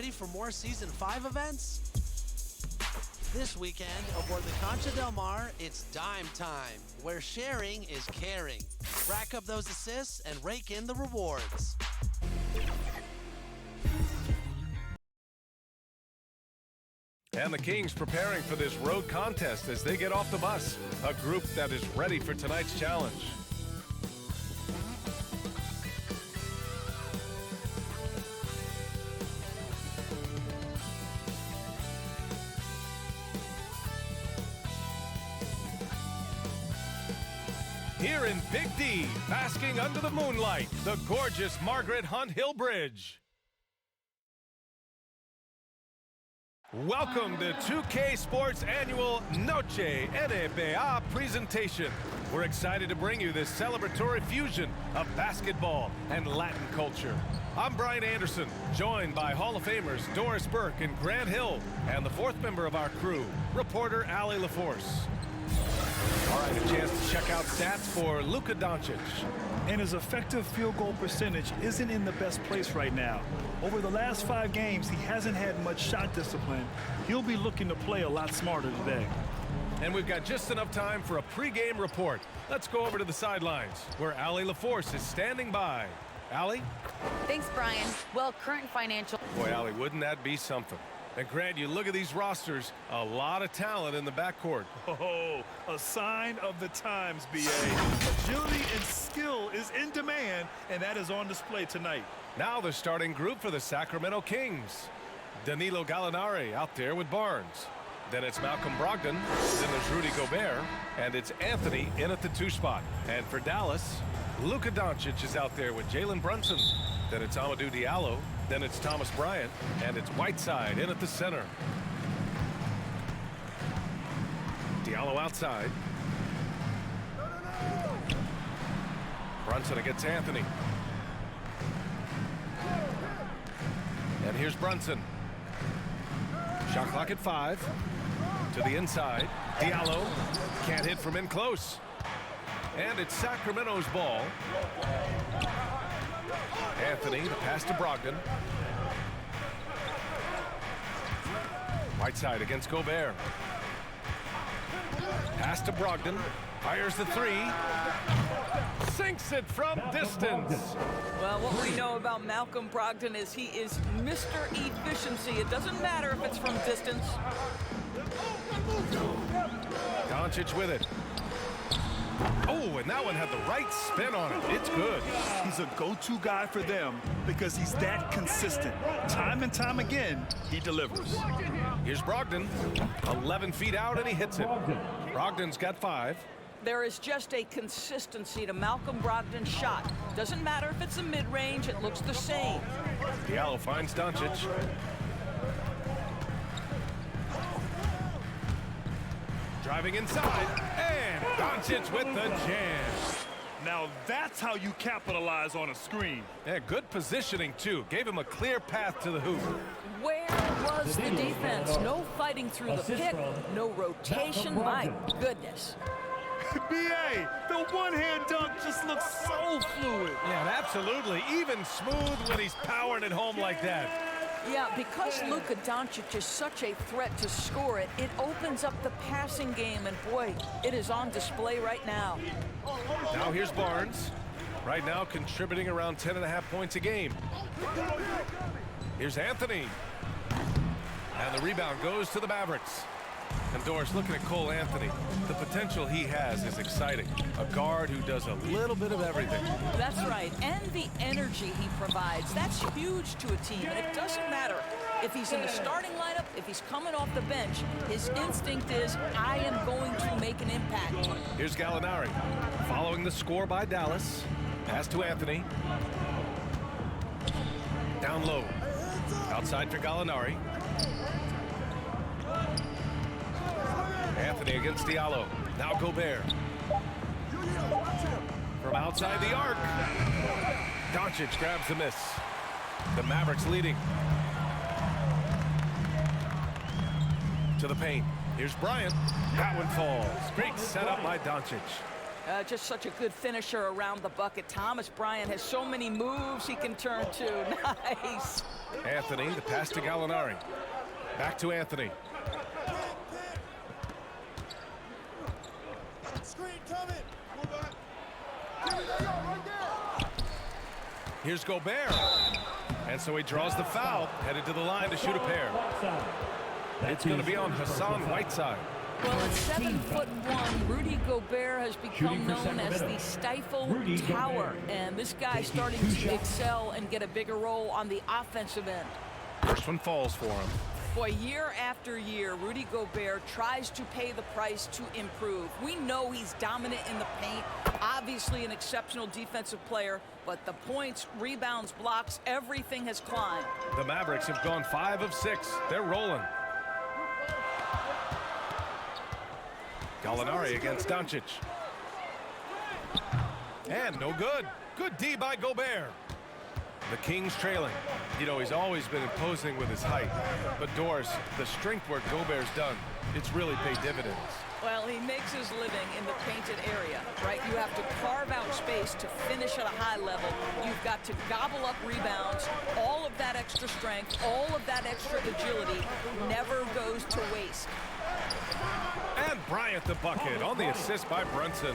Ready for more Season 5 events? This weekend, aboard the Concha Del Mar, it's dime time, where sharing is caring. Rack up those assists and rake in the rewards. And the Kings preparing for this road contest as they get off the bus. A group that is ready for tonight's challenge. Here in Big D, basking under the moonlight, the gorgeous Margaret Hunt Hill Bridge. Welcome to 2K Sports' annual Noche NBA presentation. We're excited to bring you this celebratory fusion of basketball and Latin culture. I'm Brian Anderson, joined by Hall of Famers Doris Burke and Grant Hill, and the fourth member of our crew, reporter Allie LaForce. All right, a chance to check out stats for Luca Doncic. And his effective field goal percentage isn't in the best place right now. Over the last 5 games, he hasn't had much shot discipline. He'll be looking to play a lot smarter today. And we've got just enough time for a pregame report. Let's go over to the sidelines, where Allie LaForce is standing by. Allie? Thanks, Brian. Well, current financial... Boy, Allie, wouldn't that be something? And Grant, you look at these rosters, a lot of talent in the backcourt. Oh, a sign of the times, B.A. Agility and skill is in demand, and that is on display tonight. Now the starting group for the Sacramento Kings. Danilo Gallinari out there with Barnes. Then it's Malcolm Brogdon. Then there's Rudy Gobert. And it's Anthony in at the 2 spot. And for Dallas, Luca Doncic is out there with Jalen Brunson. Then it's Amadou Diallo. Then it's Thomas Bryant. And it's Whiteside in at the center. Diallo outside. Brunson against Anthony. And here's Brunson. Shot clock at 5. To the inside. Diallo can't hit from in close. And it's Sacramento's ball. Anthony, the pass to Brogdon. Whiteside against Gobert. Pass to Brogdon. Fires the 3. Sinks it from distance. Well, what we know about Malcolm Brogdon is he is Mr. Efficiency. It doesn't matter if it's from distance. Doncic with it. Oh, and that one had the right spin on it. It's good. He's a go-to guy for them because he's that consistent. Time and time again, he delivers. Here's Brogdon. 11 feet out, and he hits it. Brogdon's got 5. There is just a consistency to Malcolm Brogdon's shot. Doesn't matter if it's a mid-range, it looks the same. Diallo finds Doncic. Driving inside, and Doncic with the jam. Now that's how you capitalize on a screen. Yeah, good positioning, too. Gave him a clear path to the hoop. Where was the defense? No fighting through the pick, no rotation. My goodness. B.A., the one-hand dunk just looks so fluid. Yeah, absolutely. Even smooth when he's powering it home like that. Yeah, because Luca Doncic is such a threat to score it, it opens up the passing game, and boy, it is on display right now. Now here's Barnes. Right now contributing around 10.5 points a game. Here's Anthony. And the rebound goes to the Mavericks. And Doris, looking at Cole Anthony, the potential he has is exciting. A guard who does a little bit of everything. That's right, and the energy he provides, that's huge to a team. And it doesn't matter if he's in the starting lineup, if he's coming off the bench, his instinct is, I am going to make an impact. Here's Gallinari, following the score by Dallas. Pass to Anthony. Down low. Outside for Gallinari. Anthony against Diallo. Now Gobert. From outside the arc. Doncic grabs the miss. The Mavericks leading. To the paint. Here's Bryant. That one falls. Great setup by Doncic. Just such a good finisher around the bucket. Thomas Bryant has so many moves he can turn to. Nice. Anthony, the pass to Gallinari. Back to Anthony. Here's Gobert. And so he draws the foul, headed to the line to shoot a pair. It's going to be on Hassan Whiteside. Well, at 7'1", Rudy Gobert has become known as the Stifle Tower. And this guy's starting to excel and get a bigger role on the offensive end. First one falls for him. Boy, year after year, Rudy Gobert tries to pay the price to improve. We know he's dominant in the paint, obviously an exceptional defensive player, but the points, rebounds, blocks, everything has climbed. The Mavericks have gone 5 of 6. They're rolling. Gallinari against Doncic. And no good. Good D by Gobert. The Kings trailing. You know, he's always been imposing with his height. But Doris, the strength work Gobert's done, it's really paid dividends. Well, he makes his living in the painted area, right? You have to carve out space to finish at a high level. You've got to gobble up rebounds. All of that extra strength, all of that extra agility never goes to waste. And Bryant the bucket on the assist by Brunson.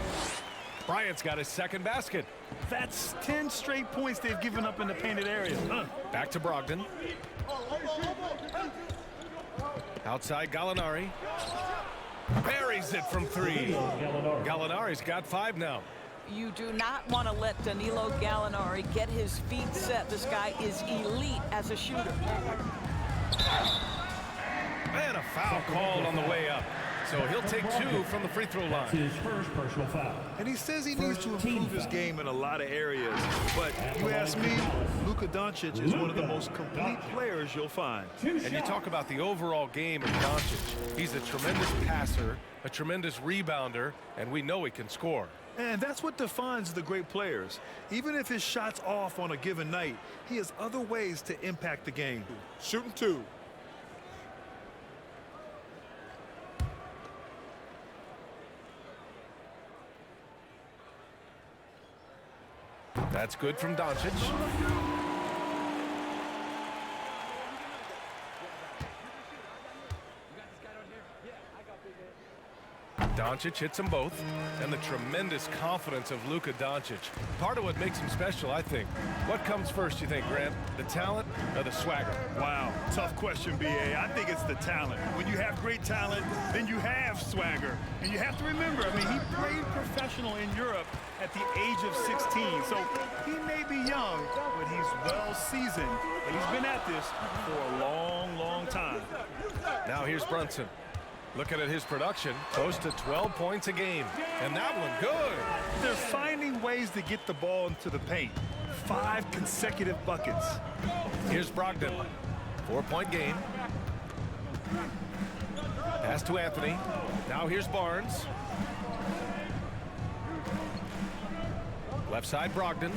Bryant's got his second basket. That's 10 straight points they've given up in the painted area. Back to Brogdon. Outside Gallinari. Buries it from 3. Gallinari's got 5 now. You do not want to let Danilo Gallinari get his feet set. This guy is elite as a shooter. And a foul called on the way up. So he'll take 2 from the free throw line. His first personal foul. And he says he needs to improve his game in a lot of areas. But you ask me, Luca Doncic is one of the most complete players you'll find. And you talk about the overall game of Doncic. He's a tremendous passer, a tremendous rebounder, and we know he can score. And that's what defines the great players. Even if his shot's off on a given night, he has other ways to impact the game. Shooting 2. That's good from Doncic. Doncic hits them both, and the tremendous confidence of Luca Doncic. Part of what makes him special, I think. What comes first, you think, Grant? The talent or the swagger? Wow, tough question, B.A. I think it's the talent. When you have great talent, then you have swagger. And you have to remember, I mean, he played professional in Europe at the age of 16. So he may be young, but he's well seasoned. And he's been at this for a long, long time. Now here's Brunson. Looking at his production, close to 12 points a game. And that one good. They're finding ways to get the ball into the paint. 5 consecutive buckets. Here's Brogdon. 4-point game. Pass to Anthony. Now here's Barnes. Left side Brogdon.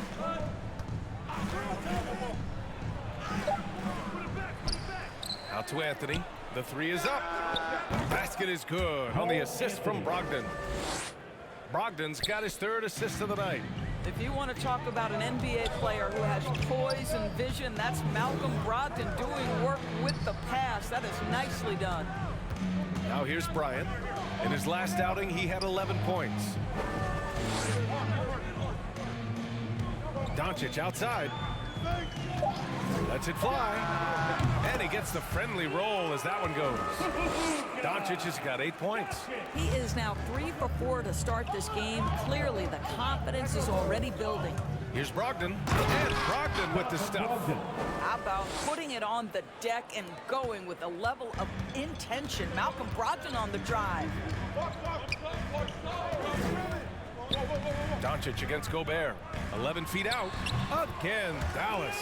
Out to Anthony. The 3 is up. Basket is good on the assist from Brogdon. Brogdon's got his 3rd assist of the night. If you want to talk about an NBA player who has poise and vision, that's Malcolm Brogdon doing work with the pass. That is nicely done. Now here's Bryant. In his last outing, he had 11 points. Doncic outside. Lets it fly. And he gets the friendly roll as that one goes. Doncic has got 8 points. He is now 3 for 4 to start this game. Clearly, the confidence is already building. Here's Brogdon. And Brogdon with the stuff. How about putting it on the deck and going with a level of intention? Malcolm Brogdon on the drive. Doncic against Gobert. 11 feet out. Again, Dallas.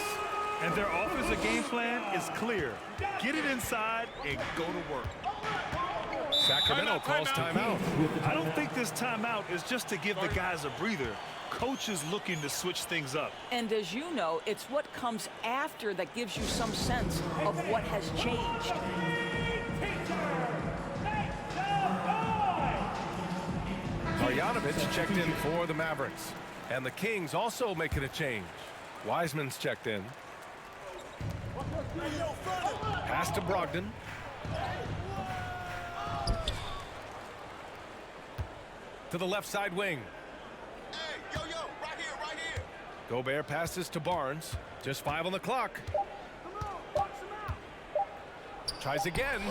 And their offensive game plan is clear. Get it inside and go to work. Sacramento calls timeout. I don't think this timeout is just to give the guys a breather. Coach is looking to switch things up. And as you know, it's what comes after that gives you some sense of what has changed. Well, Marjanovic checked in for the Mavericks. And the Kings also making a change. Wiseman's checked in. Pass to Brogdon. To the left side wing. Hey, yo, right here. Gobert passes to Barnes. Just 5 on the clock. Tries again.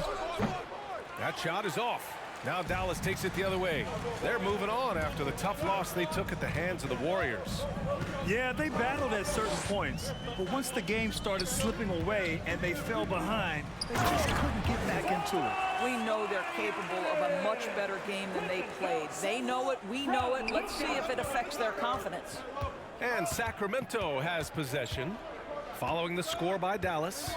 That shot is off. Now Dallas takes it the other way. They're moving on after the tough loss they took at the hands of the Warriors. Yeah, they battled at certain points, but once the game started slipping away and they fell behind, they just couldn't get back into it. We know they're capable of a much better game than they played. They know it, we know it. Let's see if it affects their confidence. And Sacramento has possession, following the score by Dallas.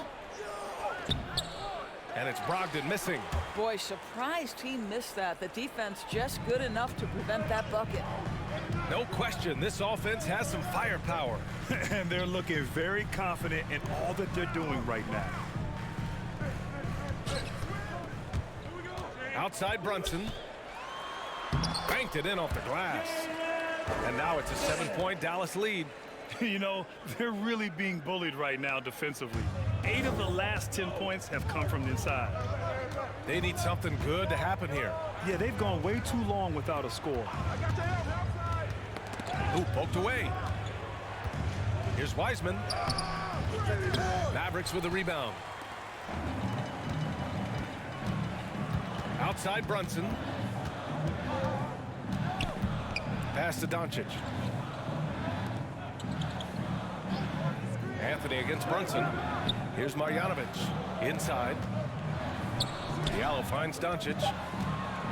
And it's Brogdon missing. Boy, surprised he missed that. The defense just good enough to prevent that bucket. No question, this offense has some firepower. And they're looking very confident in all that they're doing right now. Outside Brunson. Banked it in off the glass. And now it's a 7-point Dallas lead. You know, they're really being bullied right now defensively. 8 of the last 10 points have come from the inside. They need something good to happen here. Yeah, they've gone way too long without a score. Ooh, poked away. Here's Wiseman. Mavericks with the rebound. Outside Brunson. Pass to Doncic. Anthony against Brunson. Here's Marjanovic. Inside. Diallo finds Doncic.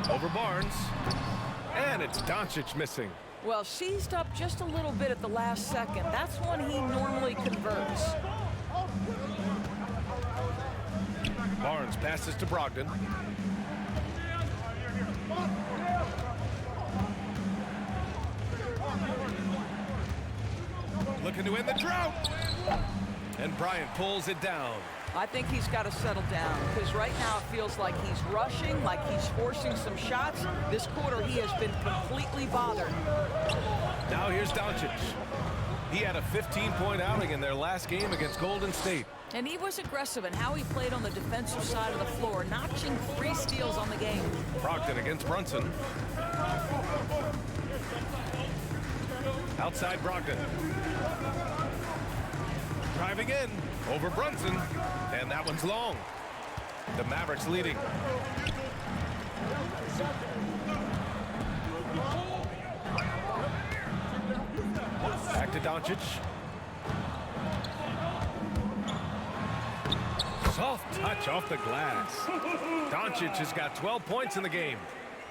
Over Barnes. And it's Doncic missing. Well, seized up just a little bit at the last second. That's when he normally converts. Barnes passes to Brogdon. Looking to end the drought. And Bryant pulls it down. I think he's got to settle down because right now it feels like he's rushing, like he's forcing some shots. This quarter he has been completely bothered. Now here's Doncic. He had a 15-point outing in their last game against Golden State. And he was aggressive in how he played on the defensive side of the floor, notching 3 steals on the game. Brogdon against Brunson. Outside Brogdon. Driving in over Brunson. And that one's long. The Mavericks leading. Back to Doncic. Soft touch off the glass. Doncic has got 12 points in the game.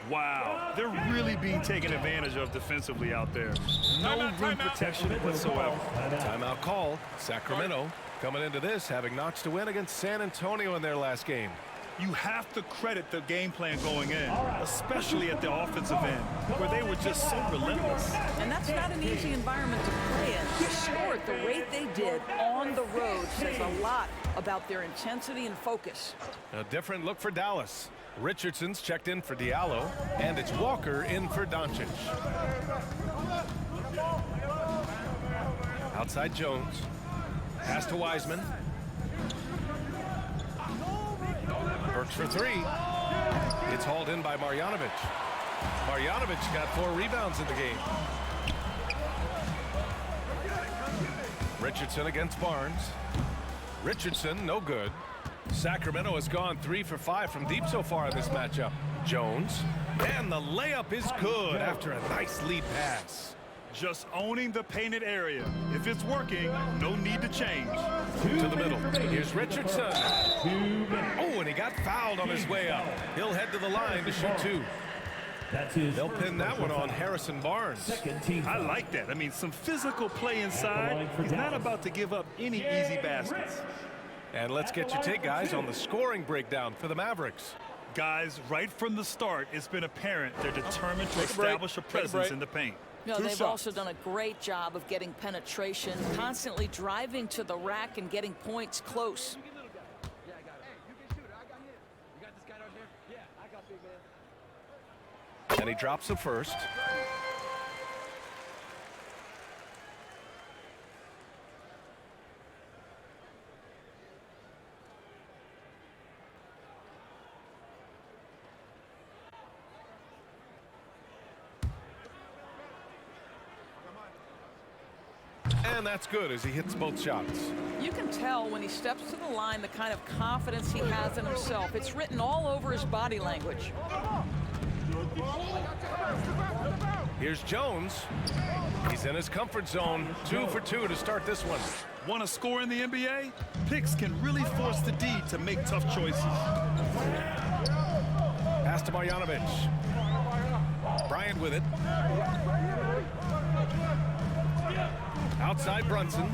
Wow, they're really being taken advantage of defensively out there. No rim protection whatsoever. Timeout call. Sacramento coming into this having notched a win against San Antonio in their last game. You have to credit the game plan going in, especially at the offensive end, where they were just so relentless. And that's not an easy environment to play in. To score at the rate they did on the road says a lot about their intensity and focus. A different look for Dallas. Richardson's checked in for Diallo, and it's Walker in for Doncic. Outside Jones. Pass to Wiseman. Works for 3. It's hauled in by Marjanovic. Marjanovic got 4 rebounds in the game. Richardson against Barnes. Richardson, no good. Sacramento has gone 3 for 5 from deep so far in this matchup. Jones. And the layup is good after a nice lead pass. Just owning the painted area. If it's working, no need to change. To the middle. Here's Richardson. Oh, and he got fouled on his way up. He'll head to the line to shoot 2. They'll pin that one on Harrison Barnes. I like that. I mean, some physical play inside. He's not about to give up any easy baskets. And let's get your take, guys, on the scoring breakdown for the Mavericks. Guys, right from the start, it's been apparent they're determined to establish a presence in the paint. You know, they've also done a great job of getting penetration, constantly driving to the rack and getting points close. And And he drops it first. And that's good as he hits both shots. You can tell when he steps to the line the kind of confidence he has in himself. It's written all over his body language. Here's Jones. He's in his comfort zone. 2 for 2 to start this one. Want to score in the NBA? Picks can really force the D to make tough choices. Pass to Marjanovic. Bryant with it. Outside Brunson.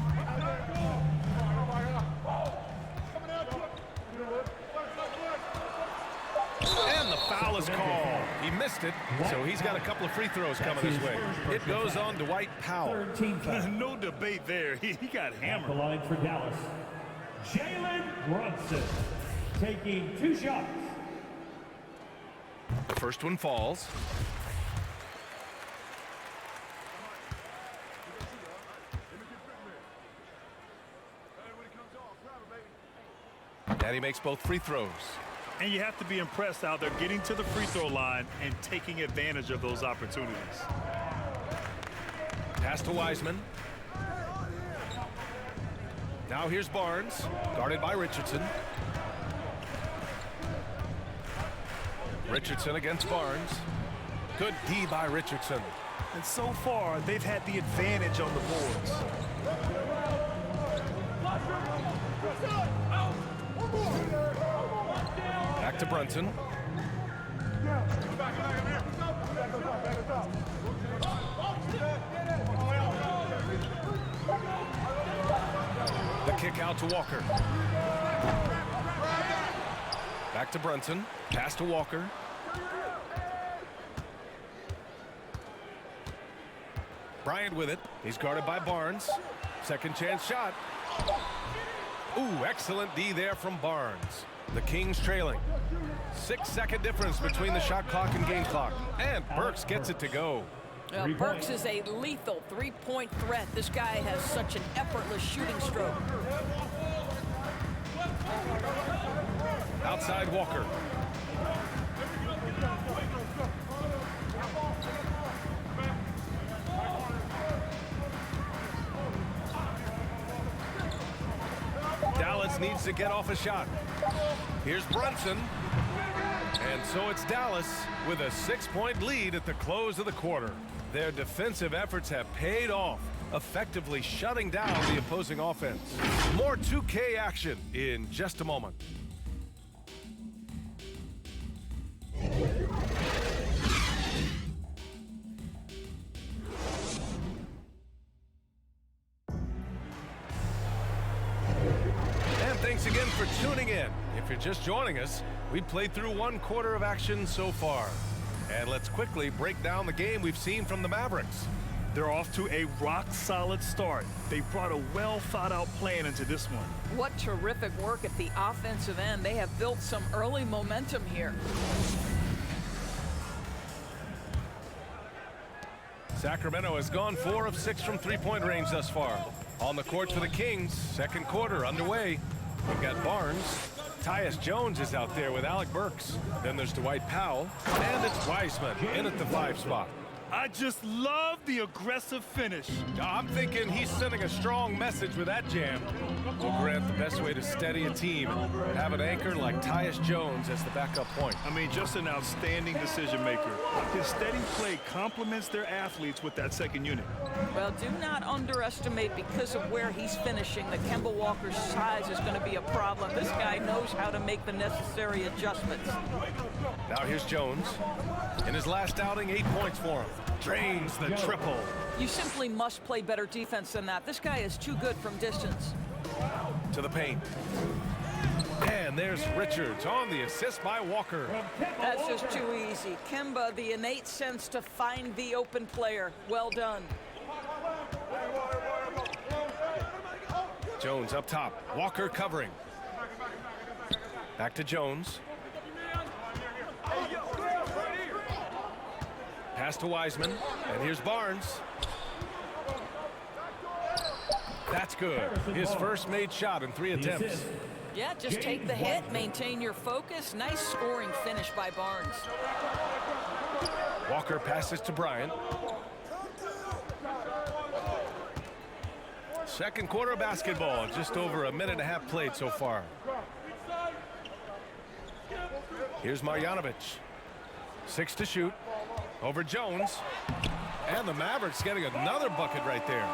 And the foul is called. He missed it, so he's got a couple of free throws coming this way. It goes on Dwight Powell. No debate there. He got hammered. The line for Dallas, Jalen Brunson, taking 2 shots. The first one falls. And he makes both free throws. And you have to be impressed how they're getting to the free throw line and taking advantage of those opportunities. Pass to Wiseman. Now here's Barnes, guarded by Richardson. Richardson against Barnes. Good D by Richardson. And so far, they've had the advantage on the boards. Back to Brunson. The kick out to Walker. Back to Brunson. Pass to Walker. Bryant with it. He's guarded by Barnes. Second chance shot. Ooh, excellent D there from Barnes. The Kings trailing. 6-second difference between the shot clock and game clock. And Burks gets it to go. Well, Burks is a lethal three-point threat. This guy has such an effortless shooting stroke. Outside Walker. Dallas needs to get off a shot. Here's Brunson. And so it's Dallas with a 6-point lead at the close of the quarter. Their defensive efforts have paid off, effectively shutting down the opposing offense. More 2K action in just a moment. Thanks again for tuning in. If you're just joining us, we played through 1 quarter of action so far. And let's quickly break down the game we've seen from the Mavericks. They're off to a rock-solid start. They brought a well-thought-out plan into this one. What terrific work at the offensive end. They have built some early momentum here. Sacramento has gone 4 of 6 from three-point range thus far. On the court for the Kings, second quarter underway. We've got Barnes. Tyus Jones is out there with Alec Burks. Then there's Dwight Powell. And it's Wiseman in at the 5 spot. I just love the aggressive finish. I'm thinking he's sending a strong message with that jam. We'll grant the best way to steady a team and have an anchor like Tyus Jones as the backup point. I mean, just an outstanding decision maker. His steady play complements their athletes with that second unit. Well, do not underestimate, because of where he's finishing, that Kemba Walker's size is going to be a problem. This guy knows how to make the necessary adjustments. Now here's Jones. In his last outing, 8 points for him. Drains the triple. You simply must play better defense than that. This guy is too good from distance. To the paint. And there's Richards on the assist by Walker. That's just too easy. Kemba, the innate sense to find the open player. Well done. Jones up top. Walker covering. Back to Jones. Pass to Wiseman, and here's Barnes. That's good. His first made shot in 3 attempts. Yeah, just take the hit, maintain your focus. Nice scoring finish by Barnes. Walker passes to Bryant. Second quarter of basketball, just over a minute and a half played so far. Here's Marjanovic. 6 to shoot. Over Jones. And the Mavericks getting another bucket right there.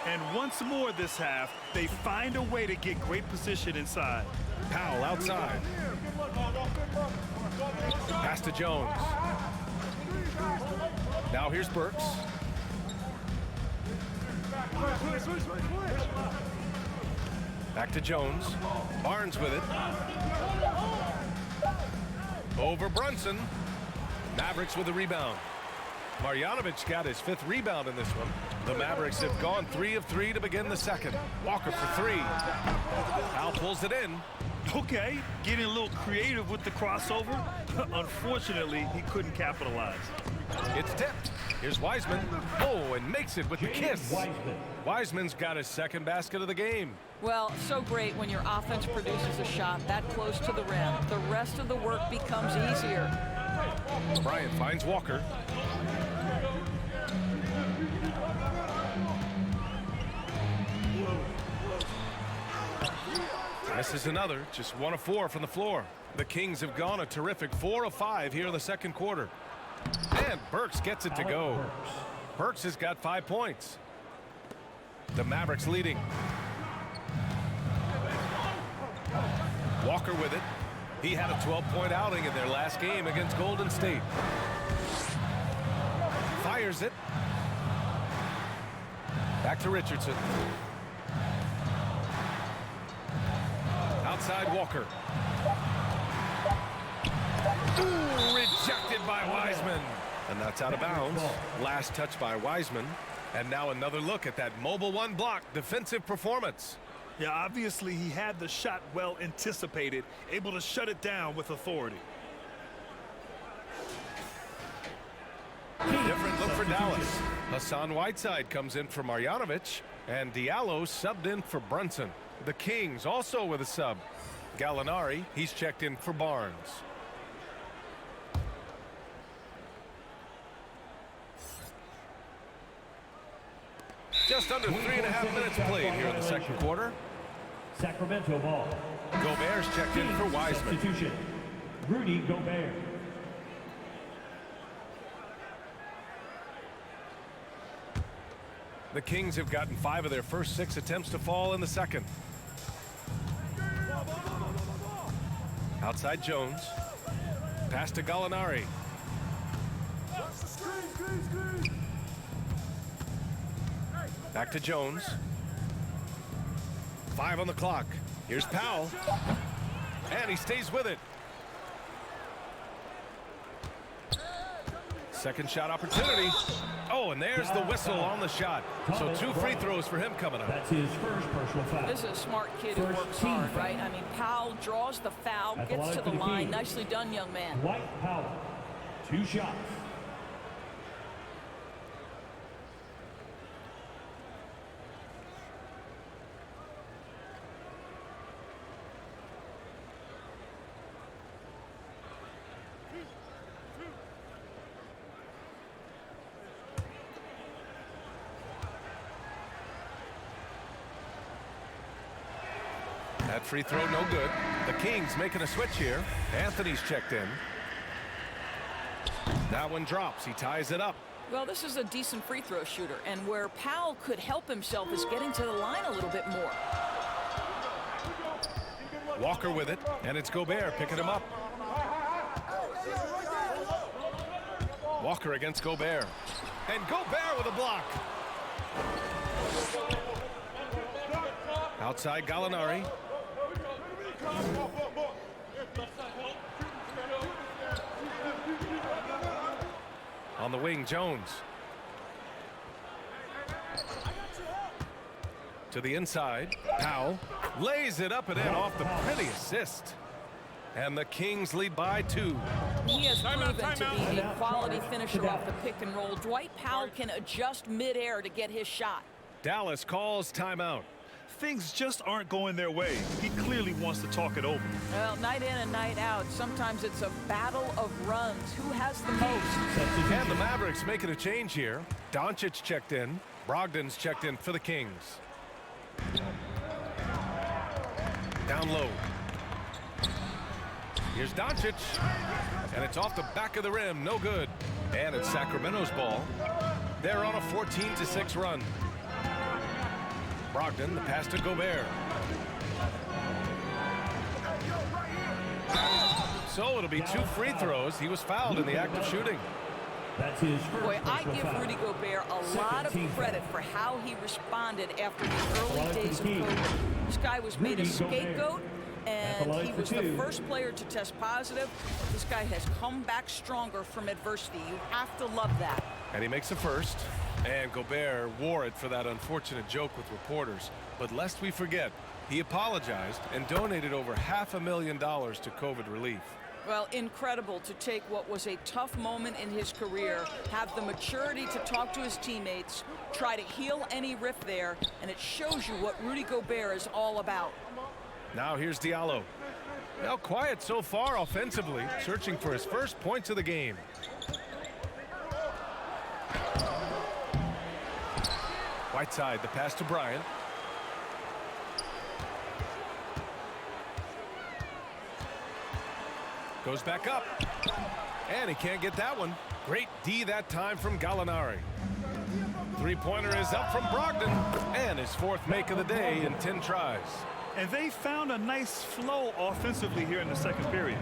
And once more this half, they find a way to get great position inside. Powell outside. Pass to Jones. Now here's Burks. Back to Jones. Barnes with it. Over Brunson. Mavericks with the rebound. Marjanovic got his 5th rebound in this one. The Mavericks have gone 3 of 3 to begin the second. Walker for 3. Powell pulls it in. Okay, getting a little creative with the crossover. Unfortunately, he couldn't capitalize. It's tipped. Here's Wiseman. Oh, and makes it with the kiss. Wiseman's got his 2nd basket of the game. Well, so great when your offense produces a shot that close to the rim. The rest of the work becomes easier. Bryant finds Walker. Misses another, just 1 of 4 from the floor. The Kings have gone a terrific 4 of 5 here in the second quarter. And Burks gets it to go. Burks has got 5 points. The Mavericks leading. Walker with it. He had a 12-point outing in their last game against Golden State. Fires it. Back to Richardson. Outside Walker. Ooh, rejected by Wiseman. And that's out of bounds. Last touch by Wiseman. And now another look at that mobile 1 block defensive performance. Yeah, obviously he had the shot well anticipated, able to shut it down with authority. Different look for Dallas. Hassan Whiteside comes in for Marjanovic, and Diallo subbed in for Brunson. The Kings also with a sub. Gallinari, he's checked in for Barnes. Just under 3.5 minutes played here in the second quarter. Sacramento ball. Gobert's checked in for Wiseman. Substitution. Rudy Gobert. The Kings have gotten 5 of their first 6 attempts to fall in the second. Outside Jones. Pass to Gallinari. Back to Jones. 5 on the clock. Here's Powell. And he stays with it. Second shot opportunity. Oh, and there's the whistle on the shot. So 2 free throws for him coming up. That's his first personal foul. This is a smart kid who works hard, right? I mean, Powell draws the foul, gets to the line. Nicely done, young man. Dwight Powell. 2 shots. That free throw no good. The Kings making a switch here. Anthony's checked in. That one drops. He ties it up. Well, this is a decent free throw shooter, and where Powell could help himself is getting to the line a little bit more. Walker with it, and it's Gobert picking him up. Walker against Gobert. And Gobert with a block. Outside Gallinari. On the wing, Jones. To the inside, Powell lays it up and in off the pretty assist. And the Kings lead by 2. he has proven to be a quality finisher off the pick and roll. Dwight Powell can adjust midair to get his shot. Dallas calls timeout. Things just aren't going their way. He clearly wants to talk it over. Well, night in and night out, sometimes it's a battle of runs. Who has the most? And the Mavericks making a change here. Doncic checked in. Brogdon's checked in for the Kings. Down low. Here's Doncic. And it's off the back of the rim. No good. And it's Sacramento's ball. They're on a 14-6 run. Brogdon, the pass to Gobert. So it'll be 2 free throws. He was fouled in the act of shooting. That's his first. Boy, I personal give foul. Rudy Gobert a lot of credit for how he responded after the early days of COVID. This guy was made a scapegoat, and he was the first player to test positive. This guy has come back stronger from adversity. You have to love that. And he makes a first. And Gobert wore it for that unfortunate joke with reporters. But lest we forget, he apologized and donated over $500,000 to COVID relief. Well, incredible to take what was a tough moment in his career, have the maturity to talk to his teammates, try to heal any rift there, and it shows you what Rudy Gobert is all about. Now here's Diallo. Now quiet so far offensively, searching for his first points of the game. Whiteside, the pass to Bryant. Goes back up. And he can't get that one. Great D that time from Gallinari. Three-pointer is up from Brogdon. And his 4th make of the day in 10 tries. And they found a nice flow offensively here in the second period.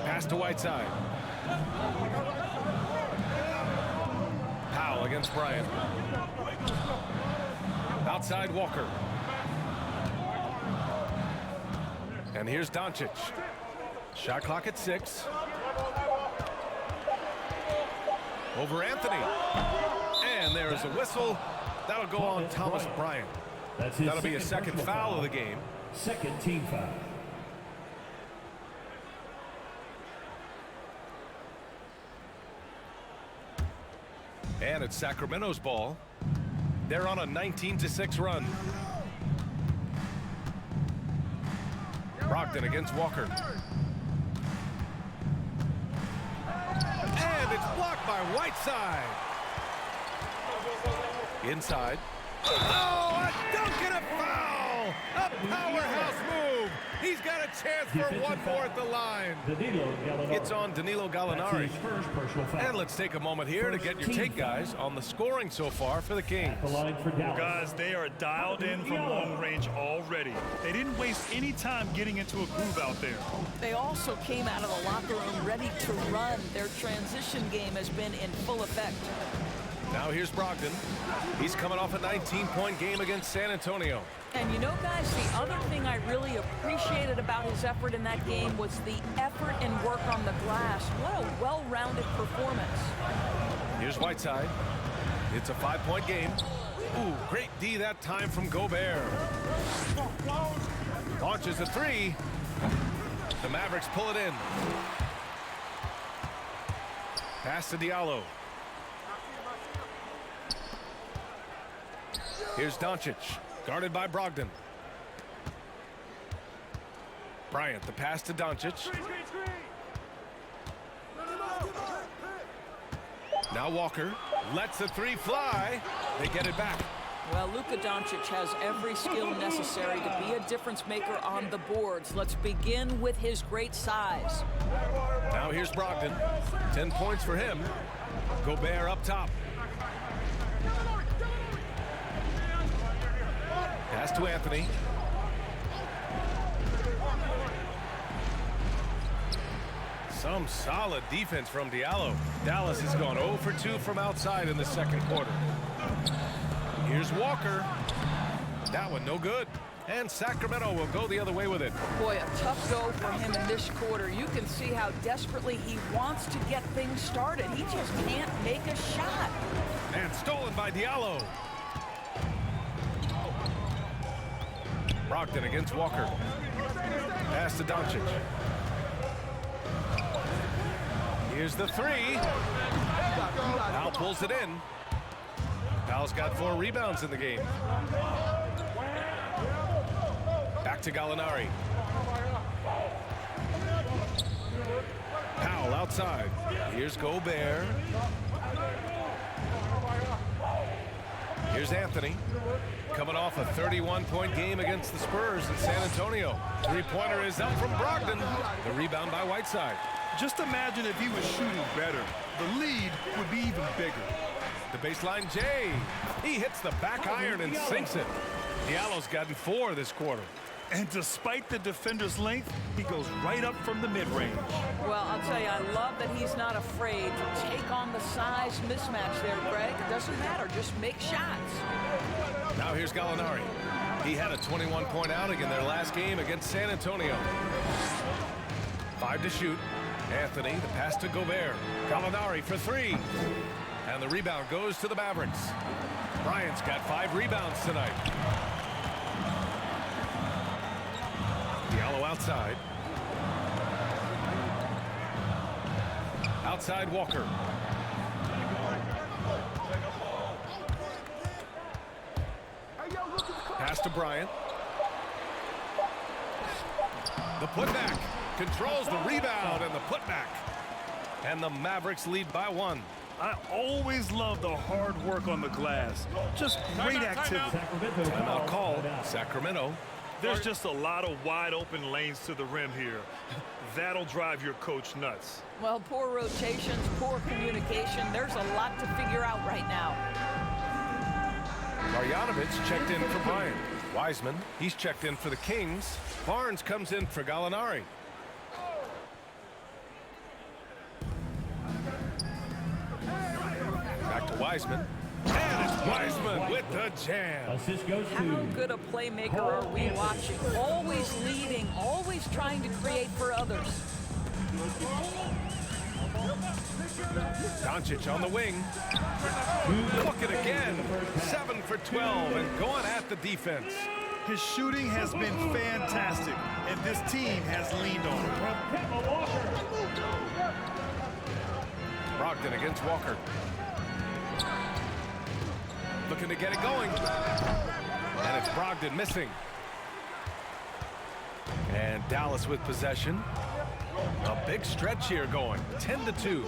Pass to Whiteside. Powell against Bryant. Outside Walker. And here's Doncic. Shot clock at 6. Over Anthony. And there is a whistle. That'll go on Thomas Bryant. That'll be a second foul of the game. Second team foul. And it's Sacramento's ball. They're on a 19-6 run. Brogdon against Walker. And it's blocked by Whiteside. Inside. Oh, a dunk and a foul! A powerhouse move! He's got a chance for one more at the line. It's on Danilo Gallinari. And let's take a moment here to get your take, guys, on the scoring so far for the Kings. Guys, they are dialed in from long range already. They didn't waste any time getting into a groove out there. They also came out of the locker room ready to run. Their transition game has been in full effect. Now here's Brogdon. He's coming off a 19-point game against San Antonio. And you know, guys, the other thing I really appreciated about his effort in that game was the effort and work on the glass. What a well-rounded performance. Here's Whiteside. It's a 5-point game. Ooh, great D that time from Gobert. Launches a 3. The Mavericks pull it in. Pass to Diallo. Here's Doncic, guarded by Brogdon. Bryant, the pass to Doncic. Now Walker lets the 3 fly. They get it back. Well, Luca Doncic has every skill necessary to be a difference maker on the boards. Let's begin with his great size. Now here's Brogdon. 10 points for him. Gobert up top. Pass to Anthony. Some solid defense from Diallo. Dallas has gone 0 for 2 from outside in the second quarter. Here's Walker. That one no good. And Sacramento will go the other way with it. Boy, a tough go for him in this quarter. You can see how desperately he wants to get things started. He just can't make a shot. And stolen by Diallo. Brogdon against Walker. Pass to Doncic. Here's the three. Al pulls it in. Al's got 4 rebounds in the game. Back to Gallinari. Powell outside. Here's Gobert. Here's Anthony. Coming off a 31-point game against the Spurs in San Antonio. Three-pointer is up from Brogdon. The rebound by Whiteside. Just imagine if he was shooting better. The lead would be even bigger. The baseline Jay. He hits the back iron and sinks it. Diallo's gotten 4 this quarter. And despite the defender's length, he goes right up from the mid-range. Well, I'll tell you, I love that he's not afraid to take on the size mismatch there, Greg. It doesn't matter. Just make shots. Now here's Gallinari. He had a 21-point outing in their last game against San Antonio. 5 to shoot. Anthony, the pass to Gobert. Gallinari for 3. And the rebound goes to the Mavericks. Bryant's got 5 rebounds tonight. Diallo outside. Outside Walker. Pass to Bryant. The putback. Controls the rebound and the putback. And the Mavericks lead by 1. I always love the hard work on the glass. Just great activity. Timeout called. Sacramento. There's just a lot of wide open lanes to the rim here. That'll drive your coach nuts. Well, poor rotations, poor communication. There's a lot to figure out right now. Marjanovic checked in for Bryant. Wiseman, he's checked in for the Kings. Barnes comes in for Gallinari. Back to Wiseman. And it's Wiseman with the jam. Assist goes How to good a playmaker are we watching? Always leading, always trying to create for others. Doncic on the wing. Look at again. 7 for 12 and going at the defense. His shooting has been fantastic, and this team has leaned on him. Brogdon against Walker. Looking to get it going. And it's Brogdon missing. And Dallas with possession. A big stretch here going. 10-2.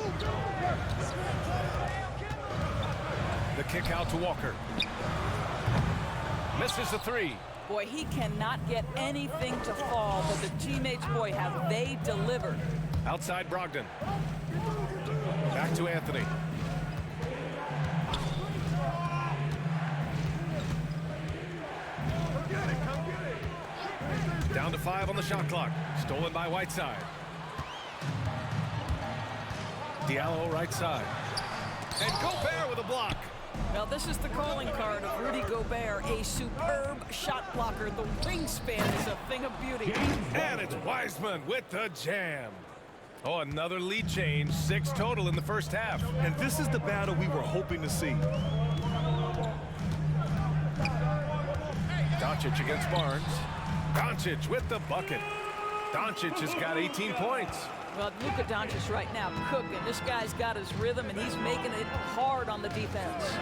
The kick out to Walker. Misses the 3. Boy, he cannot get anything to fall, but the teammates, boy, have they delivered. Outside Brogdon. Back to Anthony. Down to 5 on the shot clock. Stolen by Whiteside. Diallo right side. And Gobert with a block. Well, this is the calling card of Rudy Gobert, a superb shot blocker. The wingspan is a thing of beauty. And it's Wiseman with the jam. Oh, another lead change. 6 total in the first half. And this is the battle we were hoping to see. Doncic against Barnes. Doncic with the bucket. Doncic has got 18 points. Well, Luca Doncic right now cooking. This guy's got his rhythm, and he's making it hard on the defense.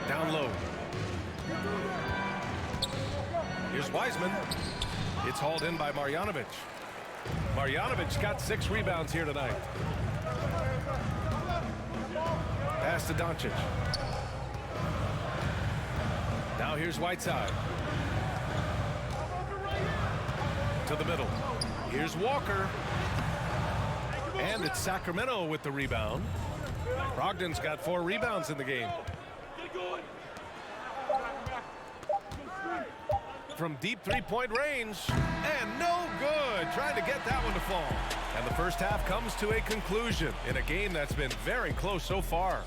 Down low. Here's Wiseman. It's hauled in by Marjanovic. Marjanovic got 6 rebounds here tonight. Pass to Doncic. Now here's Whiteside. To the middle. Here's Walker. And it's Sacramento with the rebound. Brogdon's got 4 rebounds in the game. From deep 3-point range. And no good. Trying to get that one to fall. And the first half comes to a conclusion in a game that's been very close so far.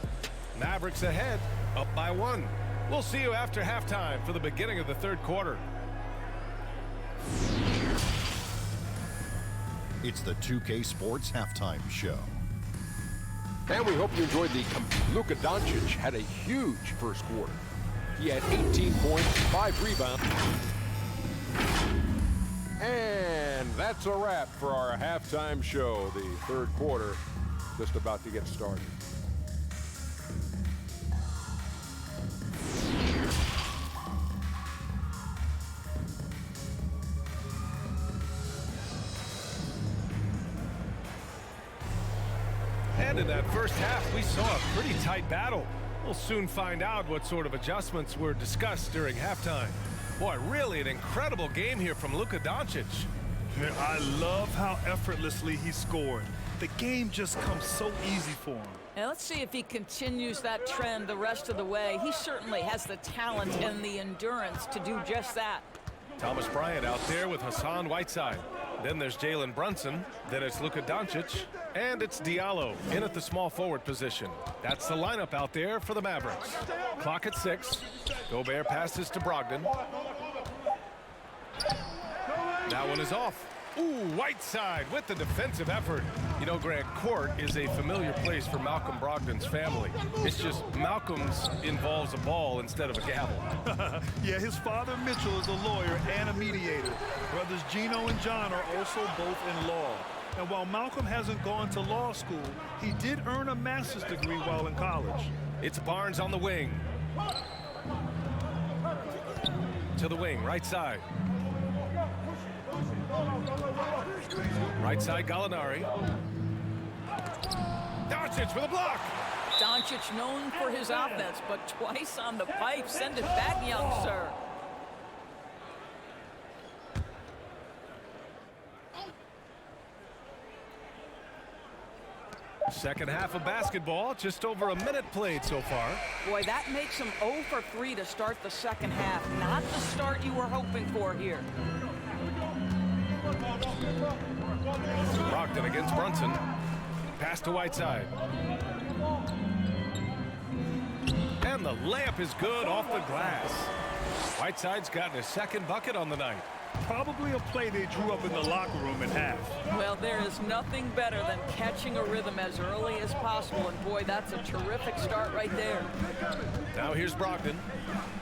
Mavericks ahead, up by 1. We'll see you after halftime for the beginning of the third quarter. It's the 2K Sports Halftime Show. And we hope you enjoyed the Luca Doncic had a huge first quarter. He had 18 points, 5 rebounds. And that's a wrap for our halftime show. The third quarter just about to get started. And in that first half, we saw a pretty tight battle. We'll soon find out what sort of adjustments were discussed during halftime. Boy, really an incredible game here from Luca Doncic. I love how effortlessly he scored. The game just comes so easy for him. Now let's see if he continues that trend the rest of the way. He certainly has the talent and the endurance to do just that. Thomas Bryant out there with Hassan Whiteside. Then there's Jalen Brunson. Then it's Luca Doncic. And it's Diallo in at the small forward position. That's the lineup out there for the Mavericks. Clock at 6. Gobert passes to Brogdon. That one is off. Ooh, Whiteside with the defensive effort. You know, Grant, court is a familiar place for Malcolm Brogdon's family. It's just Malcolm's involves a ball instead of a gavel. Yeah, his father Mitchell is a lawyer and a mediator. Brothers Gino and John are also both in law. And while Malcolm hasn't gone to law school, he did earn a master's degree while in college. It's Barnes on the wing. To the wing, right side. Right side, Gallinari. Doncic with a block. Doncic known for his offense, but twice on the pipe. Send it back, young sir. Second half of basketball, just over a minute played so far. Boy, that makes him 0 for 3 to start the second half. Not the start you were hoping for here. Brogdon against Brunson. Pass to Whiteside. And the layup is good off the glass. Whiteside's gotten his second bucket on the night. Probably a play they drew up in the locker room in half. Well, there is nothing better than catching a rhythm as early as possible. And boy, that's a terrific start right there. Now here's Brogdon.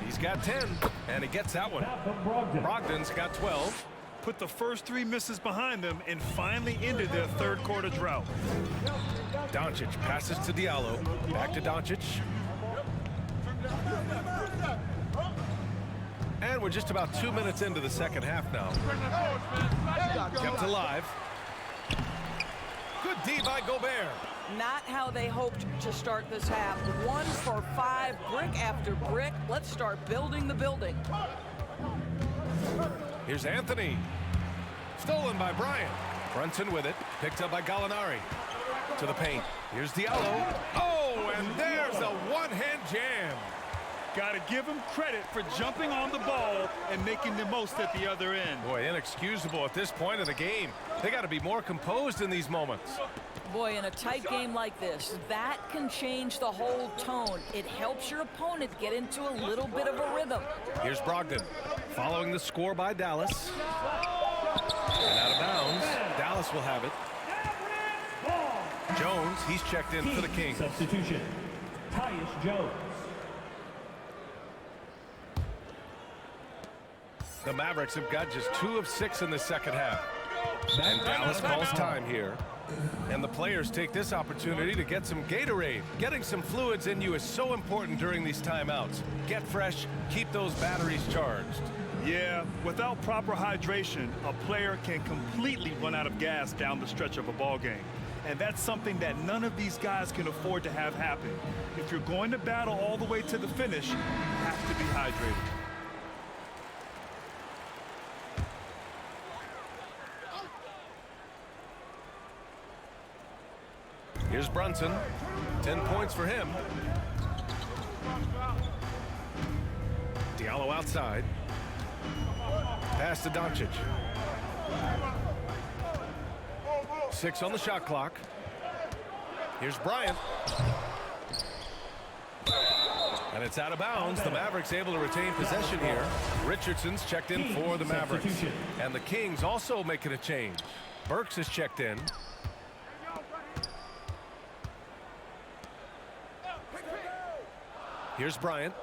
He's got 10, and he gets that one. Brogdon's got 12. Put the first 3 misses behind them and finally ended their third quarter drought. Doncic passes to Diallo. Back to Doncic. And we're just about 2 minutes into the second half now. Kept alive. Good D by Gobert. Not how they hoped to start this half. 1 for 5, brick after brick. Let's start building the building. Here's Anthony. Stolen by Bryant. Brunson with it. Picked up by Gallinari. To the paint. Here's Diallo. Oh, and there's a one-hand jam. Got to give him credit for jumping on the ball and making the most at the other end. Boy, inexcusable at this point of the game. They got to be more composed in these moments. Boy, in a tight game like this, that can change the whole tone. It helps your opponent get into a little bit of a rhythm. Here's Brogdon, following the score by Dallas. And out of bounds, Dallas will have it. Jones, he's checked in for the Kings. Substitution, Tyus Jones. The Mavericks have got just 2 of 6 in the second half. And Dallas calls time here. And the players take this opportunity to get some Gatorade. Getting some fluids in you is so important during these timeouts. Get fresh, keep those batteries charged. Yeah, without proper hydration, a player can completely run out of gas down the stretch of a ball game. And that's something that none of these guys can afford to have happen. If you're going to battle all the way to the finish, you have to be hydrated. Here's Brunson, 10 points for him. Diallo outside. Pass to Doncic. 6 on the shot clock. Here's Bryant. And it's out of bounds. The Mavericks able to retain possession here. Richardson's checked in for the Mavericks. And the Kings also making a change. Burks is checked in. Here's Bryant.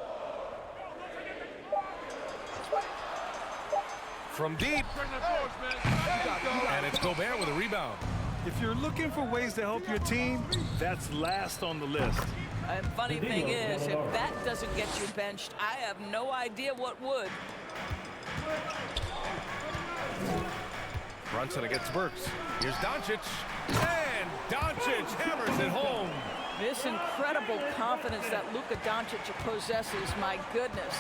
from deep. And it's Gobert with a rebound. If you're looking for ways to help your team, that's last on the list. And funny thing is, if that doesn't get you benched, I have no idea what would. Brunson against Burks. Here's Doncic. And Doncic hammers it home. This incredible confidence that Luca Doncic possesses, my goodness.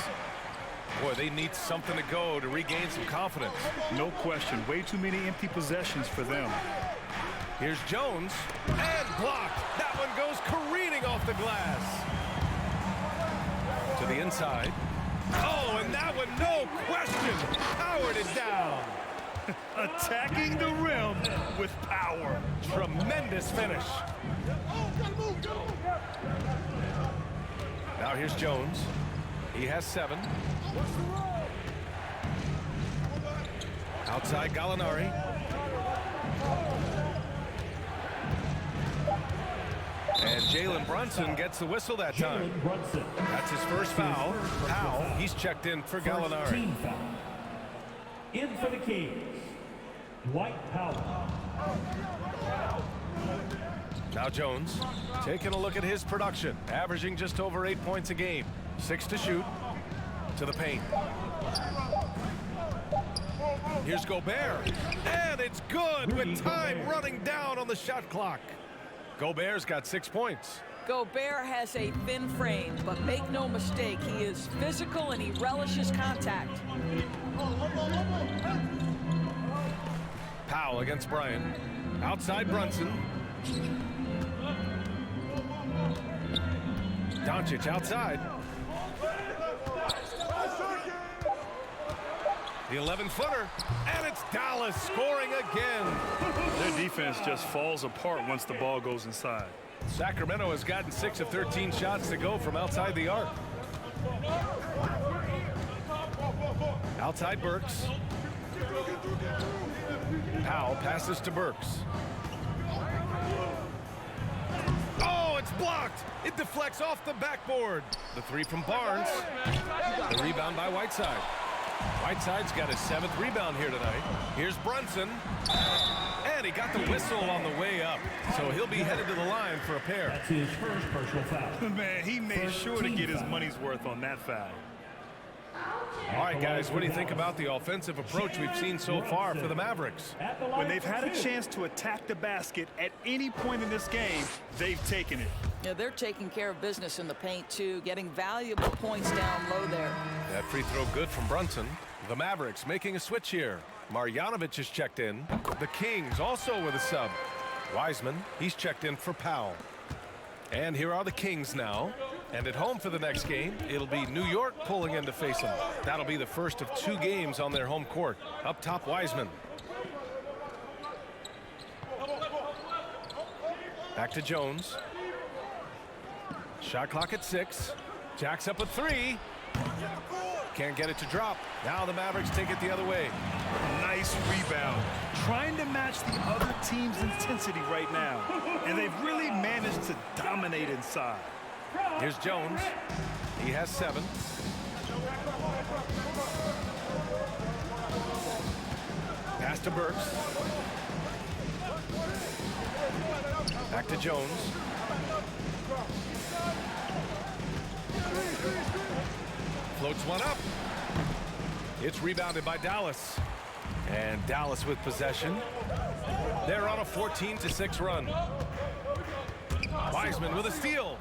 Boy, they need something to go to regain some confidence. No question. Way too many empty possessions for them. Here's Jones. And blocked. That one goes careening off the glass. To the inside. Oh, and that one, no question, powered it down. Attacking the rim with power. Tremendous finish. Now here's Jones. He has 7. Outside Gallinari. And Jalen Brunson gets the whistle that time. That's his first foul. Powell, he's checked in for Gallinari. Team foul. In for the Kings, Dwight Powell. Now Jones taking a look at his production, averaging just over 8 points a game. 6 to shoot. To the paint. Here's Gobert. And it's good with time running down on the shot clock. Gobert's got 6 points. Gobert has a thin frame, but make no mistake, he is physical and he relishes contact. Powell against Bryant. Outside Brunson. Doncic outside. The 11-footer. And it's Dallas scoring again. Their defense just falls apart once the ball goes inside. Sacramento has gotten 6 of 13 shots to go from outside the arc. Outside Burks. Powell passes to Burks. Oh, it's blocked. It deflects off the backboard. The 3 from Barnes. The rebound by Whiteside. Whiteside's got his 7th rebound here tonight. Here's Brunson. And he got the whistle on the way up. So he'll be headed to the line for a pair. That's his first personal foul. Man, he made sure to get his money's worth on that foul. All right, guys, what do you think about the offensive approach we've seen so far for the Mavericks? When they've had a chance to attack the basket at any point in this game, they've taken it. Yeah, they're taking care of business in the paint, too, getting valuable points down low there. That free throw good from Brunson. The Mavericks making a switch here. Marjanovic is checked in. The Kings also with a sub. Wiseman, he's checked in for Powell. And here are the Kings now. And at home for the next game, it'll be New York pulling in to face them. That'll be the first of 2 games on their home court. Up top, Wiseman. Back to Jones. Shot clock at 6. Jacks up a 3. Can't get it to drop. Now the Mavericks take it the other way. Nice rebound. Trying to match the other team's intensity right now. And they've really managed to dominate inside. Here's Jones. He has 7. Pass to Burks. Back to Jones. Floats one up. It's rebounded by Dallas. And Dallas with possession. They're on a 14-6 run. Wiseman with a steal.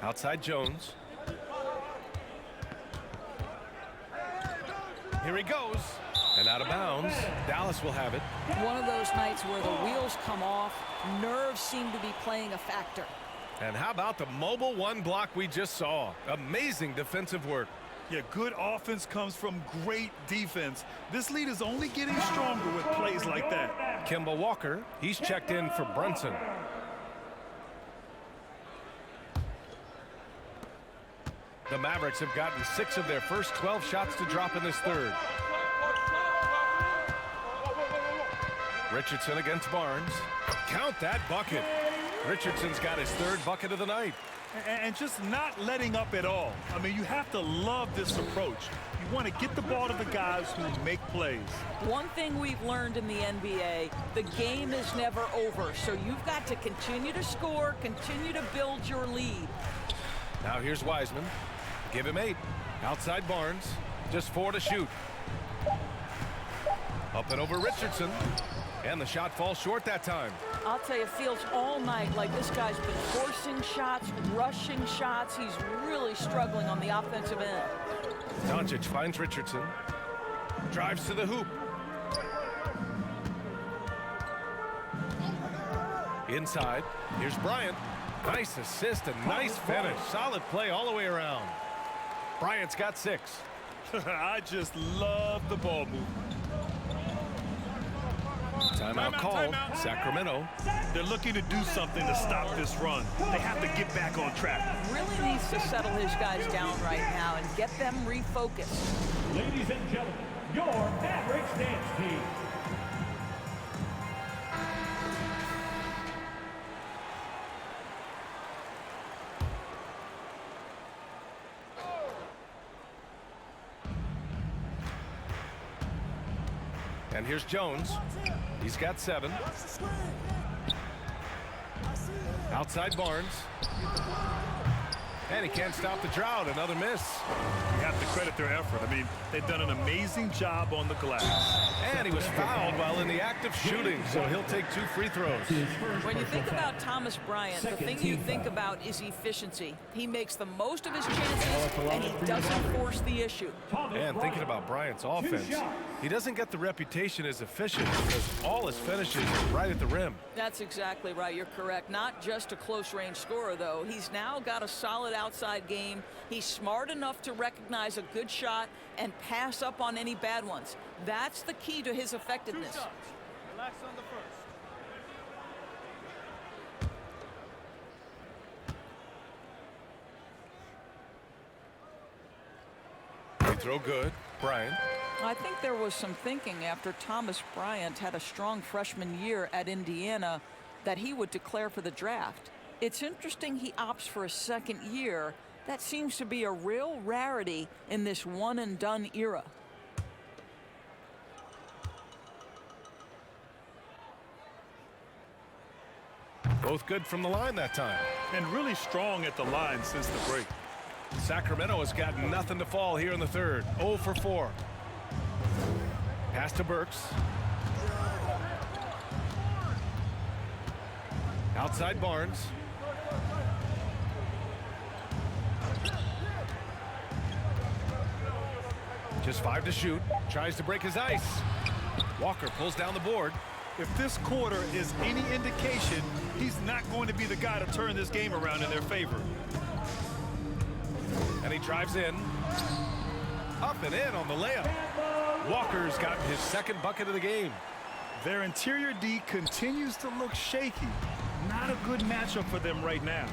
Outside Jones. Here he goes. And out of bounds. Dallas will have it. One of those nights where the wheels come off, nerves seem to be playing a factor. And how about the mobile 1 block we just saw? Amazing defensive work. Yeah, good offense comes from great defense. This lead is only getting stronger with plays like that. Kemba Walker, he's checked in for Brunson. The Mavericks have gotten 6 of their first 12 shots to drop in this third. Richardson against Barnes. Count that bucket. Richardson's got his 3rd bucket of the night. and just not letting up at all. I mean, you have to love this approach. You want to get the ball to the guys who make plays. One thing we've learned in the NBA, the game is never over, so you've got to continue to score, continue to build your lead. Now here's Wiseman. Give him 8. Outside Barnes. Just 4 to shoot. Up and over Richardson. And the shot falls short that time. I'll tell you, it feels all night like this guy's been forcing shots, rushing shots. He's really struggling on the offensive end. Doncic finds Richardson. Drives to the hoop. Inside. Here's Bryant. Nice assist and nice finish. Solid play all the way around. Bryant's got 6. I just love the ball movement. Timeout called. Sacramento. They're looking to do something to stop this run. They have to get back on track. Really needs to settle his guys down right now and get them refocused. Ladies and gentlemen, your Mavericks dance team. And here's Jones. He's got 7. Outside Barnes. And he can't stop the drought. Another miss. You have to credit their effort. I mean, they've done an amazing job on the glass. And he was fouled while in the act of shooting, so he'll take 2 free throws. When you think about Thomas Bryant, the thing you think about is efficiency. He makes the most of his chances, and he doesn't force the issue. And thinking about Bryant's offense, he doesn't get the reputation as efficient because all his finishes are right at the rim. That's exactly right. You're correct. Not just a close-range scorer, though. He's now got a solid outside game. He's smart enough to recognize a good shot and pass up on any bad ones. That's the key to his effectiveness. Relax on the first. Free throw good. Bryant. I think there was some thinking after Thomas Bryant had a strong freshman year at Indiana that he would declare for the draft. It's interesting he opts for a second year. That seems to be a real rarity in this one-and-done era. Both good from the line that time. And really strong at the line since the break. Sacramento has got nothing to fall here in the third. 0 for 4. Pass to Burks. Outside Barnes. Just 5 to shoot. Tries to break his ice. Walker pulls down the board. If this quarter is any indication, he's not going to be the guy to turn this game around in their favor. And he drives in. Up and in on the layup. Walker's gotten his 2nd bucket of the game. Their interior D continues to look shaky. Not a good matchup for them right now.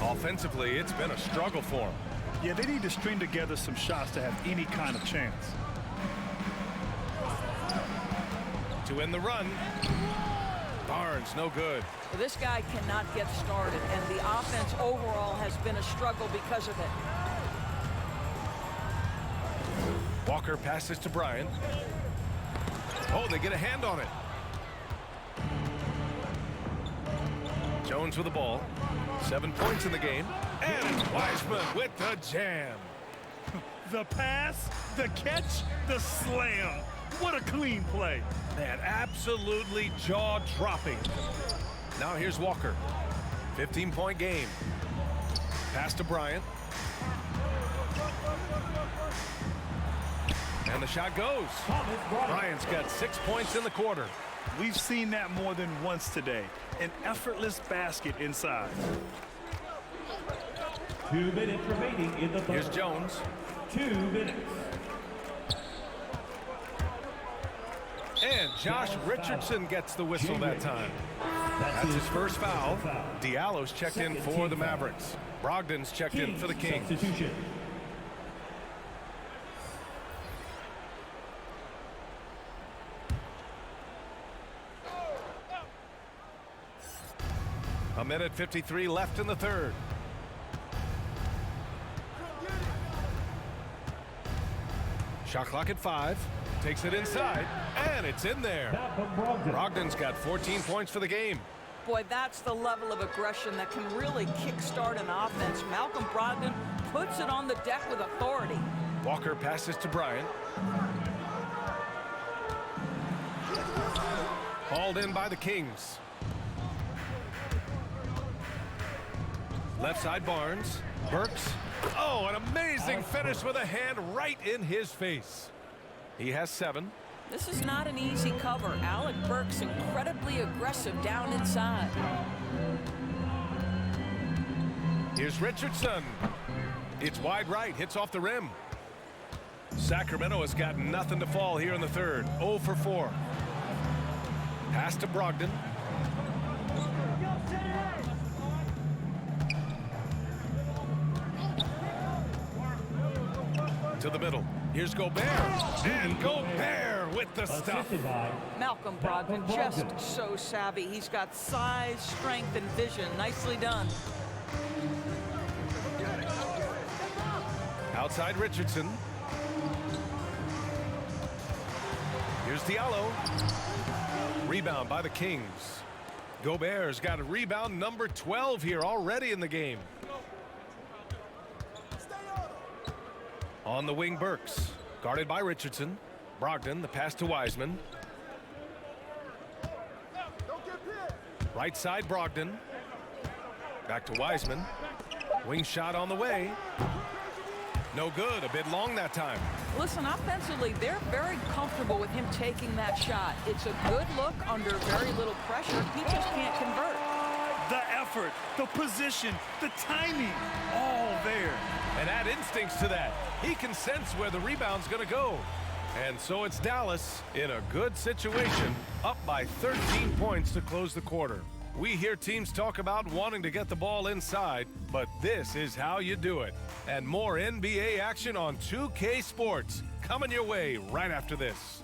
Offensively, it's been a struggle for them. Yeah, they need to string together some shots to have any kind of chance. To end the run. Barnes, no good. Well, this guy cannot get started, and the offense overall has been a struggle because of it. Walker passes to Bryant. Oh, they get a hand on it. Jones with the ball. 7 points in the game. And Wiseman with the jam. The pass, the catch, the slam. What a clean play. Man, absolutely jaw-dropping. Now here's Walker. 15-point game. Pass to Bryant. And the shot goes. Bryant's got 6 points in the quarter. We've seen that more than once today. An effortless basket inside. 2 minutes remaining in the third. Here's Jones. 2 minutes. And Josh Richardson gets the whistle that time. That's his first foul. Diallo's checked in for the Mavericks. Brogdon's checked in for the Kings. Substitution. A minute 53 left in the third. Shot clock at 5. Takes it inside, and it's in there. Brogdon's got 14 points for the game. Boy, that's the level of aggression that can really kickstart an offense. Malcolm Brogdon puts it on the deck with authority. Walker passes to Bryant. Hauled in by the Kings. Left side Barnes. Burks. Oh, an amazing finish with a hand right in his face. He has 7. This is not an easy cover. Alec Burks incredibly aggressive down inside. Here's Richardson. It's wide right, hits off the rim. Sacramento has got nothing to fall here in the third. 0 for 4. Pass to Brogdon. To the middle. Here's Gobert. And Gobert with the stuff. Malcolm Brogdon just so savvy. He's got size, strength, and vision. Nicely done. Outside Richardson. Here's Diallo. Rebound by the Kings. Gobert's got a rebound number 12 here already in the game. On the wing, Burks. Guarded by Richardson. Brogdon, the pass to Wiseman. Right side, Brogdon. Back to Wiseman. Wing shot on the way. No good. A bit long that time. Listen, offensively, they're very comfortable with him taking that shot. It's a good look under very little pressure. He just can't convert. The effort, the position, the timing, all there. And add instincts to that. He can sense where the rebound's going to go. And so it's Dallas in a good situation, up by 13 points to close the quarter. We hear teams talk about wanting to get the ball inside, but this is how you do it. And more NBA action on 2K Sports coming your way right after this.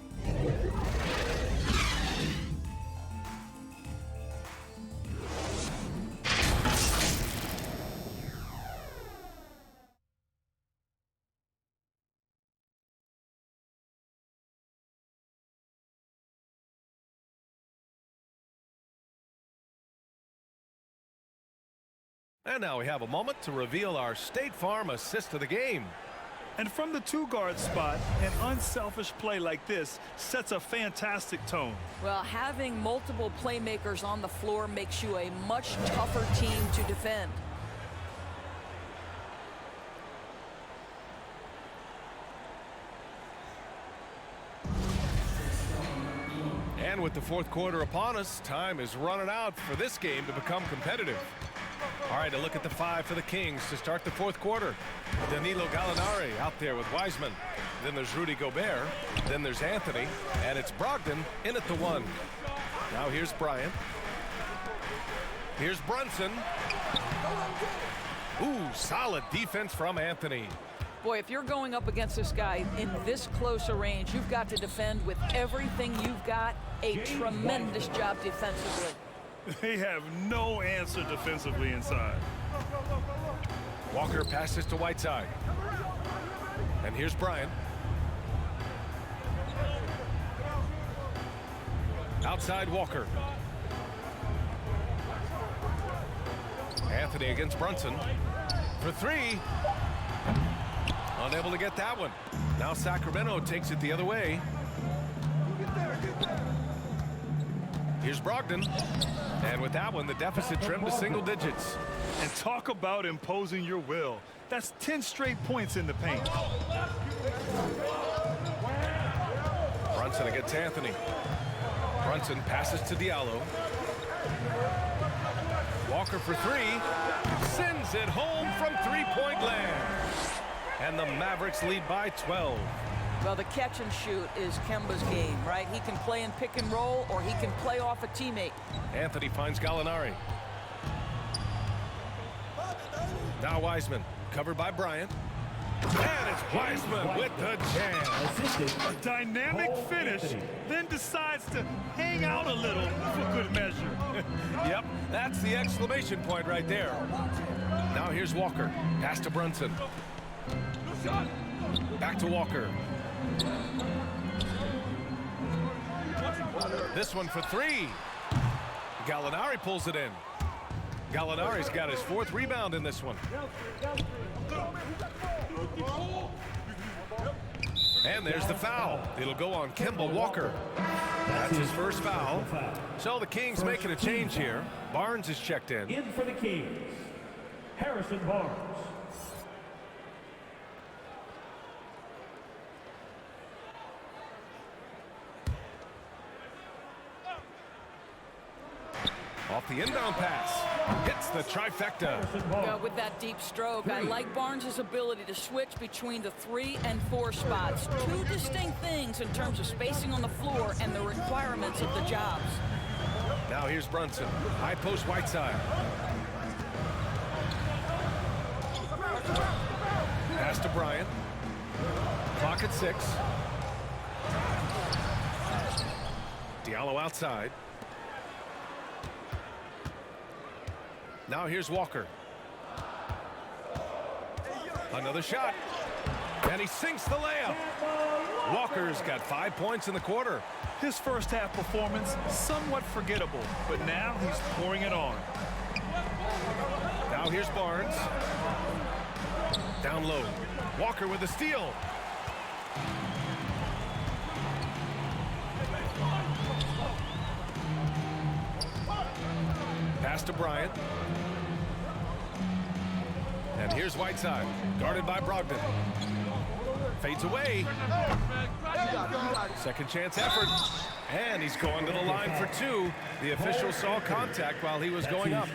And now we have a moment to reveal our State Farm assist of the game. And from the 2-guard spot, an unselfish play like this sets a fantastic tone. Well, having multiple playmakers on the floor makes you a much tougher team to defend. And with the fourth quarter upon us, time is running out for this game to become competitive. All right, a look at the 5 for the Kings to start the fourth quarter. Danilo Gallinari out there with Wiseman. Then there's Rudy Gobert. Then there's Anthony. And it's Brogdon in at the 1. Now here's Bryant. Here's Brunson. Ooh, solid defense from Anthony. Boy, if you're going up against this guy in this close a range, you've got to defend with everything you've got. A tremendous job defensively. They have no answer defensively inside. Walker passes to Whiteside. And here's Bryant. Outside Walker. Anthony against Brunson. For 3. Unable to get that one. Now Sacramento takes it the other way. Here's Brogdon. And with that one, the deficit trimmed to single digits. And talk about imposing your will. That's 10 straight points in the paint. Brunson against Anthony. Brunson passes to Diallo. Walker for 3. Sends it home from three-point land. And the Mavericks lead by 12. Well, the catch and shoot is Kemba's game, right? He can play in pick and roll, or he can play off a teammate. Anthony finds Gallinari. Now Wiseman, covered by Bryant. And it's Wiseman with the jam. A dynamic finish, then decides to hang out a little for good measure. Yep, that's the exclamation point right there. Now here's Walker. Pass to Brunson. Back to Walker. This one for three. Gallinari pulls it in. Gallinari's got his 4th rebound in this one. And there's the foul. It'll go on Kemba Walker. That's his first foul. So the Kings making a change here. Barnes is checked in. In for the Kings, Harrison Barnes. Off the inbound pass. Hits the trifecta. Yeah, with that deep stroke, I like Barnes' ability to switch between the 3 and 4 spots. 2 distinct things in terms of spacing on the floor and the requirements of the jobs. Now here's Brunson. High post Whiteside. Pass to Bryant. Clock at 6. Diallo outside. Now here's Walker. Another shot. And he sinks the layup. Walker's got 5 points in the quarter. His first half performance, somewhat forgettable, but now he's pouring it on. Now here's Barnes. Down low. Walker with a steal. Pass to Bryant. And here's Whiteside, guarded by Brogdon. Fades away. Second chance effort. And he's going to the line for 2. The official saw contact while he was going up.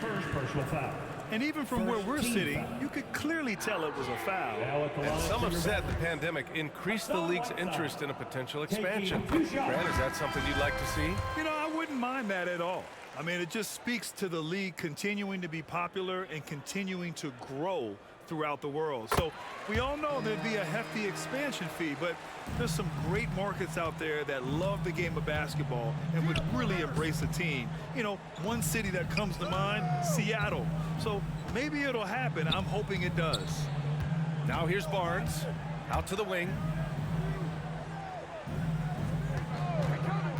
And even from where we're sitting, you could clearly tell it was a foul. And some have said the pandemic increased the league's interest in a potential expansion. Grant, is that something you'd like to see? You know, I wouldn't mind that at all. I mean, it just speaks to the league continuing to be popular and continuing to grow throughout the world. So we all know there'd be a hefty expansion fee, but there's some great markets out there that love the game of basketball and would really embrace a team. You know, one city that comes to mind, Seattle. So maybe it'll happen. I'm hoping it does. Now here's Barnes, out to the wing.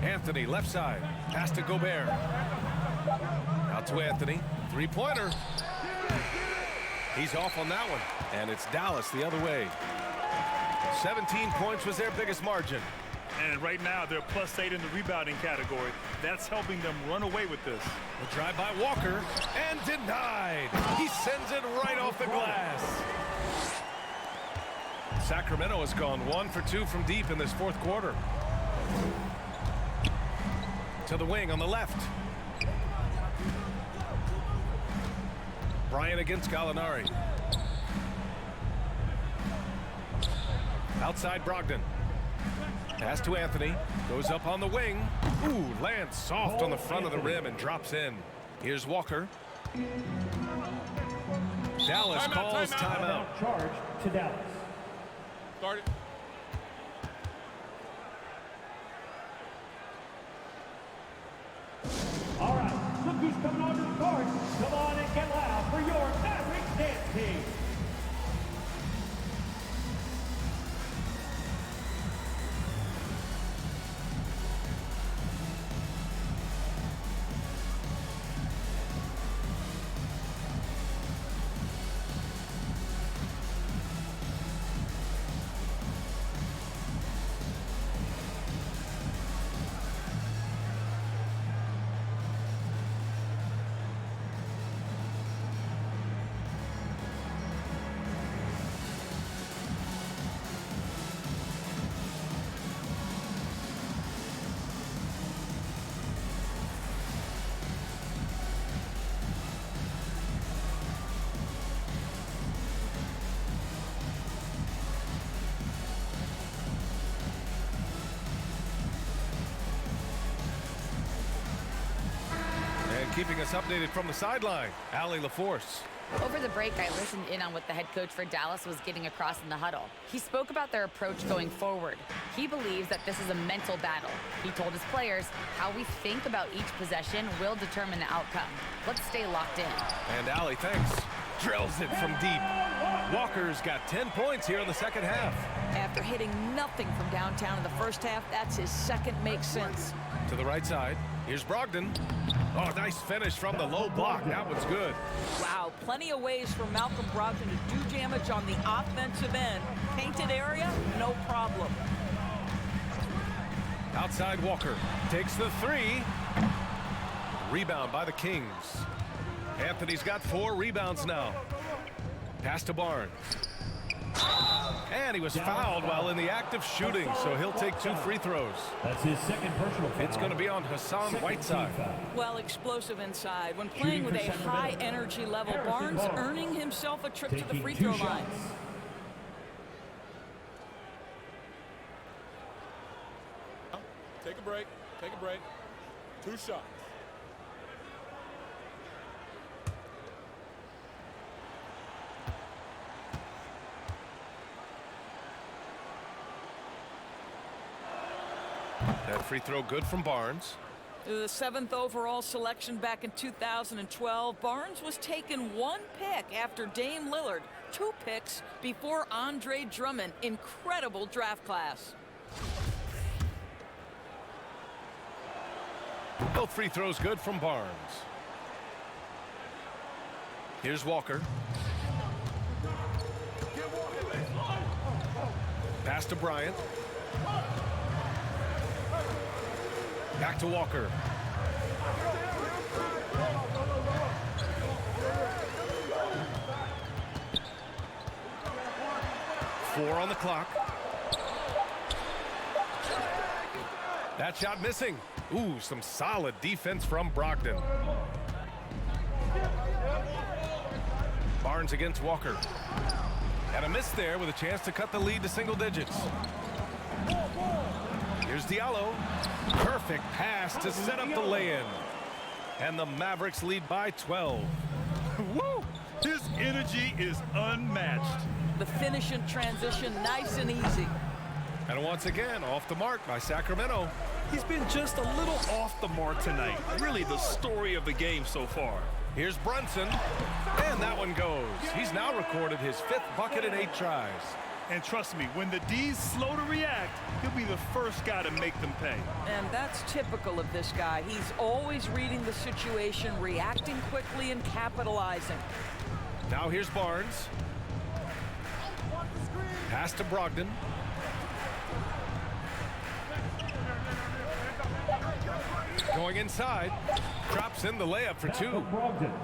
Anthony, left side, pass to Gobert. Out to Anthony, 3-pointer. He's off on that one, and it's Dallas the other way. 17 points was their biggest margin. And right now, they're +8 in the rebounding category. That's helping them run away with this. The drive by Walker, and denied. He sends it right off the glass. Sacramento has gone 1 for 2 from deep in this 4th quarter. To the wing on the left. Bryant against Gallinari. Outside Brogdon. Pass to Anthony. Goes up on the wing. Ooh, lands soft on the front of the rim and drops in. Here's Walker. Dallas calls timeout. Charge to Dallas. Start it. All right, look who's coming onto the court. Come on and get loud for your Mavericks dance team. Keeping us updated from the sideline, Allie LaForce. Over the break, I listened in on what the head coach for Dallas was getting across in the huddle. He spoke about their approach going forward. He believes that this is a mental battle. He told his players, how we think about each possession will determine the outcome. Let's stay locked in. And Allie, thanks. Drills it from deep. Walker's got 10 points here in the second half. After hitting nothing from downtown in the first half, that's his second make sense. To the right side, here's Brogdon. Oh, nice finish from the low block. That one's good. Wow, plenty of ways for Malcolm Brogdon to do damage on the offensive end. Painted area, no problem. Outside Walker takes the three. Rebound by the Kings. Anthony's got 4 rebounds now. Pass to Barnes. And he was fouled while in the act of shooting, so he'll take 2 free throws. That's his second personal foul. It's going to be on Hassan Whiteside. Well, explosive inside. When playing with a high energy level, Barnes earning himself a trip to the free throw line. Take a break. Take a break. 2 shots. That free throw good from Barnes. The 7th overall selection back in 2012, Barnes was taken 1 pick after Dame Lillard, 2 picks before Andre Drummond. Incredible draft class. Both free throws good from Barnes. Here's Walker. Pass to Bryant. Back to Walker. Four on the clock. That shot missing. Ooh, some solid defense from Brogdon. Barnes against Walker. And a miss there with a chance to cut the lead to single digits. Here's Diallo. Perfect pass to set up the lay-in. And the Mavericks lead by 12. Woo! His energy is unmatched. The finish in transition, nice and easy. And once again, off the mark by Sacramento. He's been just a little off the mark tonight. Really the story of the game so far. Here's Brunson. And that one goes. He's now recorded his 5th bucket in 8 tries. And trust me, when the D's slow to react, he'll be the first guy to make them pay. And that's typical of this guy. He's always reading the situation, reacting quickly and capitalizing. Now here's Barnes. Pass to Brogdon. Going inside. Drops in the layup for 2.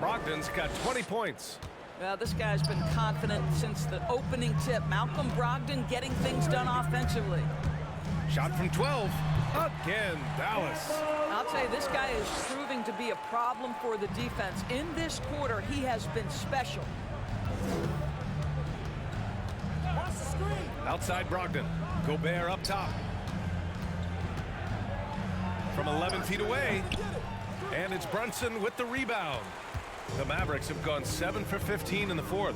Brogdon's got 20 points. Well, this guy's been confident since the opening tip. Malcolm Brogdon getting things done offensively. Shot from 12. Again, Dallas. I'll tell you, this guy is proving to be a problem for the defense. In this quarter, he has been special. Outside Brogdon. Gobert up top. From 11 feet away. And it's Brunson with the rebound. The Mavericks have gone 7 for 15 in the 4th.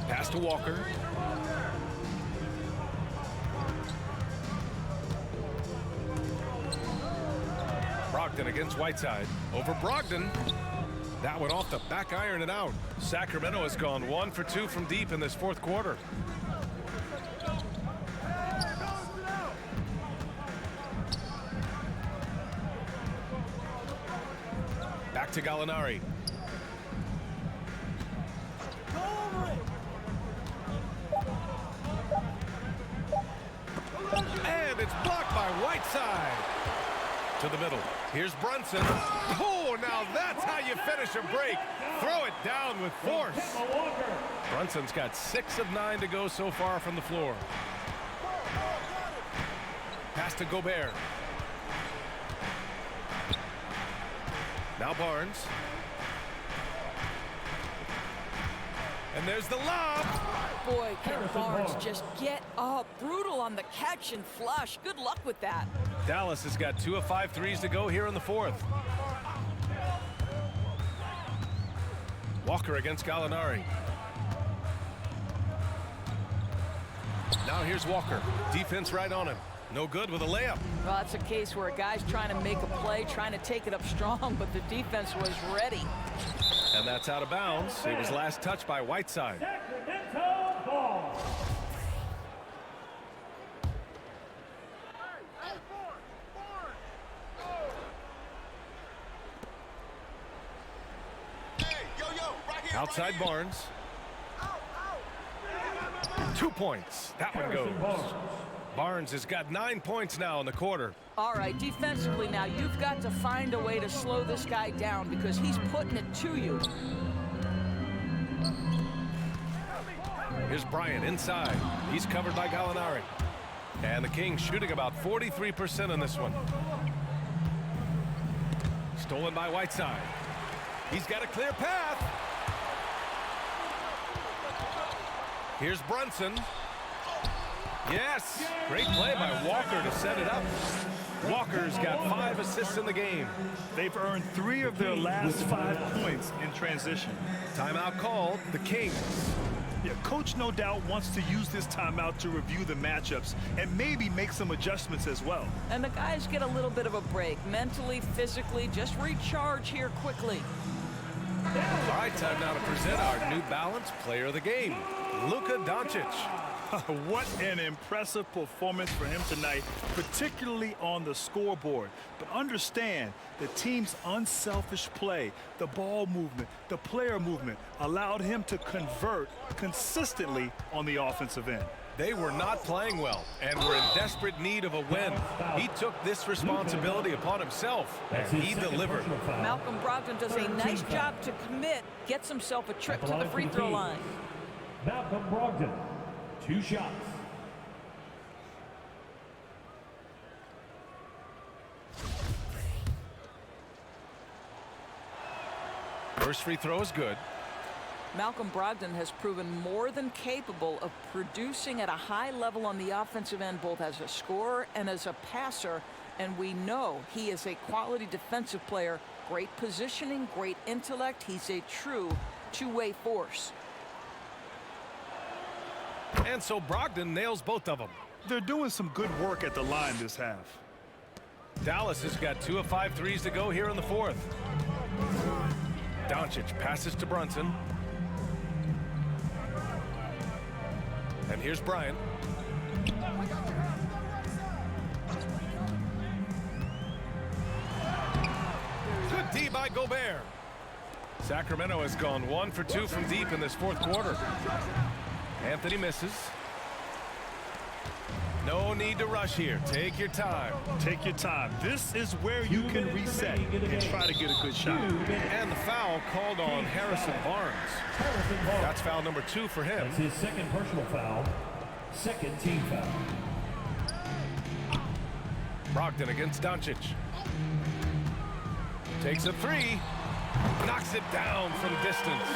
Pass to Walker. Brogdon against Whiteside. Over Brogdon. That one off the back iron and out. Sacramento has gone 1 for 2 from deep in this 4th quarter. Back to Gallinari. And it's blocked by Whiteside. To the middle. Here's Brunson. Oh, now that's how you finish a break. Throw it down with force. Brunson's got 6 of 9 to go so far from the floor. Pass to Gobert. Now Barnes. And there's the lob. Boy, can Barnes just get up. Brutal on the catch and flush. Good luck with that. Dallas has got 2 of 5 threes to go here in the 4th. Walker against Gallinari. Now here's Walker. Defense right on him. No good with a layup. Well, that's a case where a guy's trying to make a play, trying to take it up strong, but the defense was ready. And that's out of bounds. It was last touched by Whiteside. Sacramento ball. Outside Barnes. 2 points. That one goes. Barnes has got 9 points now in the quarter. All right, defensively now, you've got to find a way to slow this guy down because he's putting it to you. Here's Bryant inside. He's covered by Gallinari. And the Kings shooting about 43% in this one. Stolen by Whiteside. He's got a clear path. Here's Brunson. Yes, great play by Walker to set it up. Walker's got 5 assists in the game. They've earned 3 of their last 5 points in transition. Timeout called, the Kings. Yeah, coach no doubt wants to use this timeout to review the matchups and maybe make some adjustments as well. And the guys get a little bit of a break, mentally, physically, just recharge here quickly. All right, time now to present our New Balance Player of the Game, Luca Doncic. What an impressive performance for him tonight, particularly on the scoreboard. But understand, the team's unselfish play, the ball movement, the player movement allowed him to convert consistently on the offensive end. They were not playing well and were in desperate need of a win. He took this responsibility upon himself, and he delivered. Malcolm Brogdon does a nice job to commit, gets himself a trip to the free throw line. Malcolm Brogdon, 2 shots. First free throw is good. Malcolm Brogdon has proven more than capable of producing at a high level on the offensive end, both as a scorer and as a passer. And we know he is a quality defensive player, great positioning, great intellect. He's a true two-way force. And so Brogdon nails both of them. They're doing some good work at the line this half. Dallas has got 2 of 5 threes to go here in the 4th. Doncic passes to Brunson. And here's Bryant. Good D by Gobert. Sacramento has gone 1 for 2 from deep in this 4th quarter. Anthony misses. No need to rush here. Take your time. Take your time. This is where you can reset and try to get a good shot. And the foul called on Harrison Barnes. That's foul number 2 for him. That's his 2nd personal foul. 2nd team foul. Brogdon against Doncic. Takes a 3. Knocks it down from distance.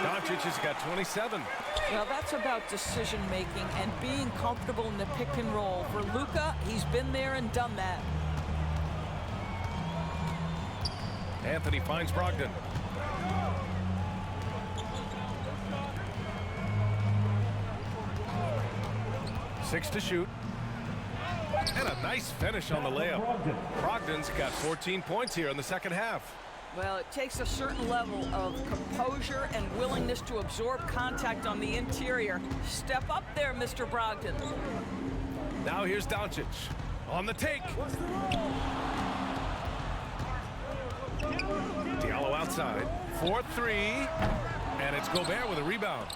Doncic has got 27. Well, that's about decision-making and being comfortable in the pick and roll. For Luca, he's been there and done that. Anthony finds Brogdon. Six to shoot. And a nice finish on the layup. Brogdon's got 14 points here in the 2nd half. Well, it takes a certain level of composure and willingness to absorb contact on the interior. Step up there, Mr. Brogdon. Now here's Doncic on the take. Diallo outside. 4-3. And it's Gobert with a rebound.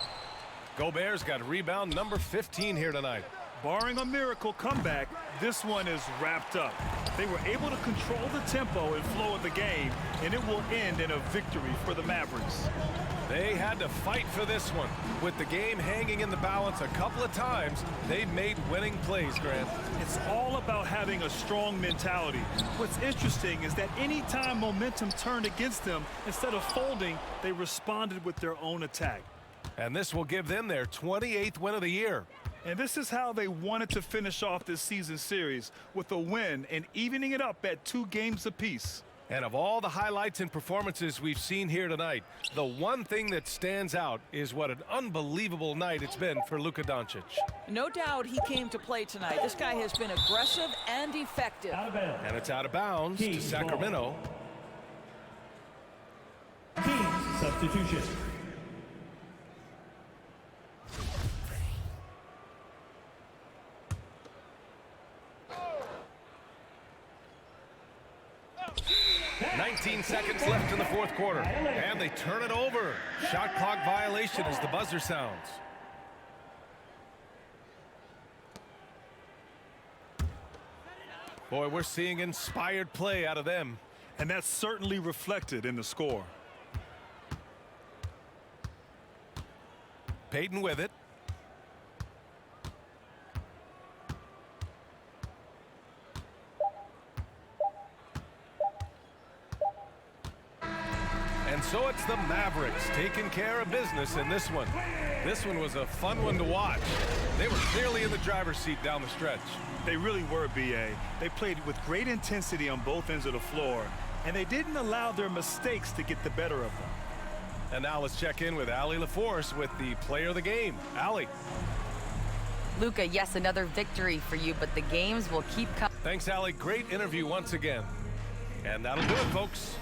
Gobert's got rebound number 15 here tonight. Barring a miracle comeback, this one is wrapped up. They were able to control the tempo and flow of the game, and it will end in a victory for the Mavericks. They had to fight for this one. With the game hanging in the balance a couple of times, they've made winning plays, Grant. It's all about having a strong mentality. What's interesting is that anytime momentum turned against them, instead of folding, they responded with their own attack. And this will give them their 28th win of the year. And this is how they wanted to finish off this season series, with a win and evening it up at 2 games apiece. And of all the highlights and performances we've seen here tonight, the one thing that stands out is what an unbelievable night it's been for Luca Doncic. No doubt he came to play tonight. This guy has been aggressive and effective. And it's out of bounds to Sacramento. Kings substitution. Seconds left in the fourth quarter, and they turn it over. Shot clock violation as the buzzer sounds. Boy, we're seeing inspired play out of them. And that's certainly reflected in the score. Payton with it. And so it's the Mavericks taking care of business in this one. This one was a fun one to watch. They were clearly in the driver's seat down the stretch. They really were, B.A. They played with great intensity on both ends of the floor, and they didn't allow their mistakes to get the better of them. And now let's check in with Allie LaForce with the player of the game. Allie. Luca, yes, another victory for you, but the games will keep coming. Thanks, Allie. Great interview once again. And that'll do it, folks.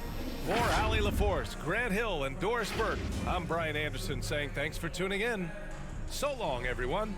For Allie LaForce, Grant Hill, and Doris Burke, I'm Brian Anderson saying thanks for tuning in. So long, everyone.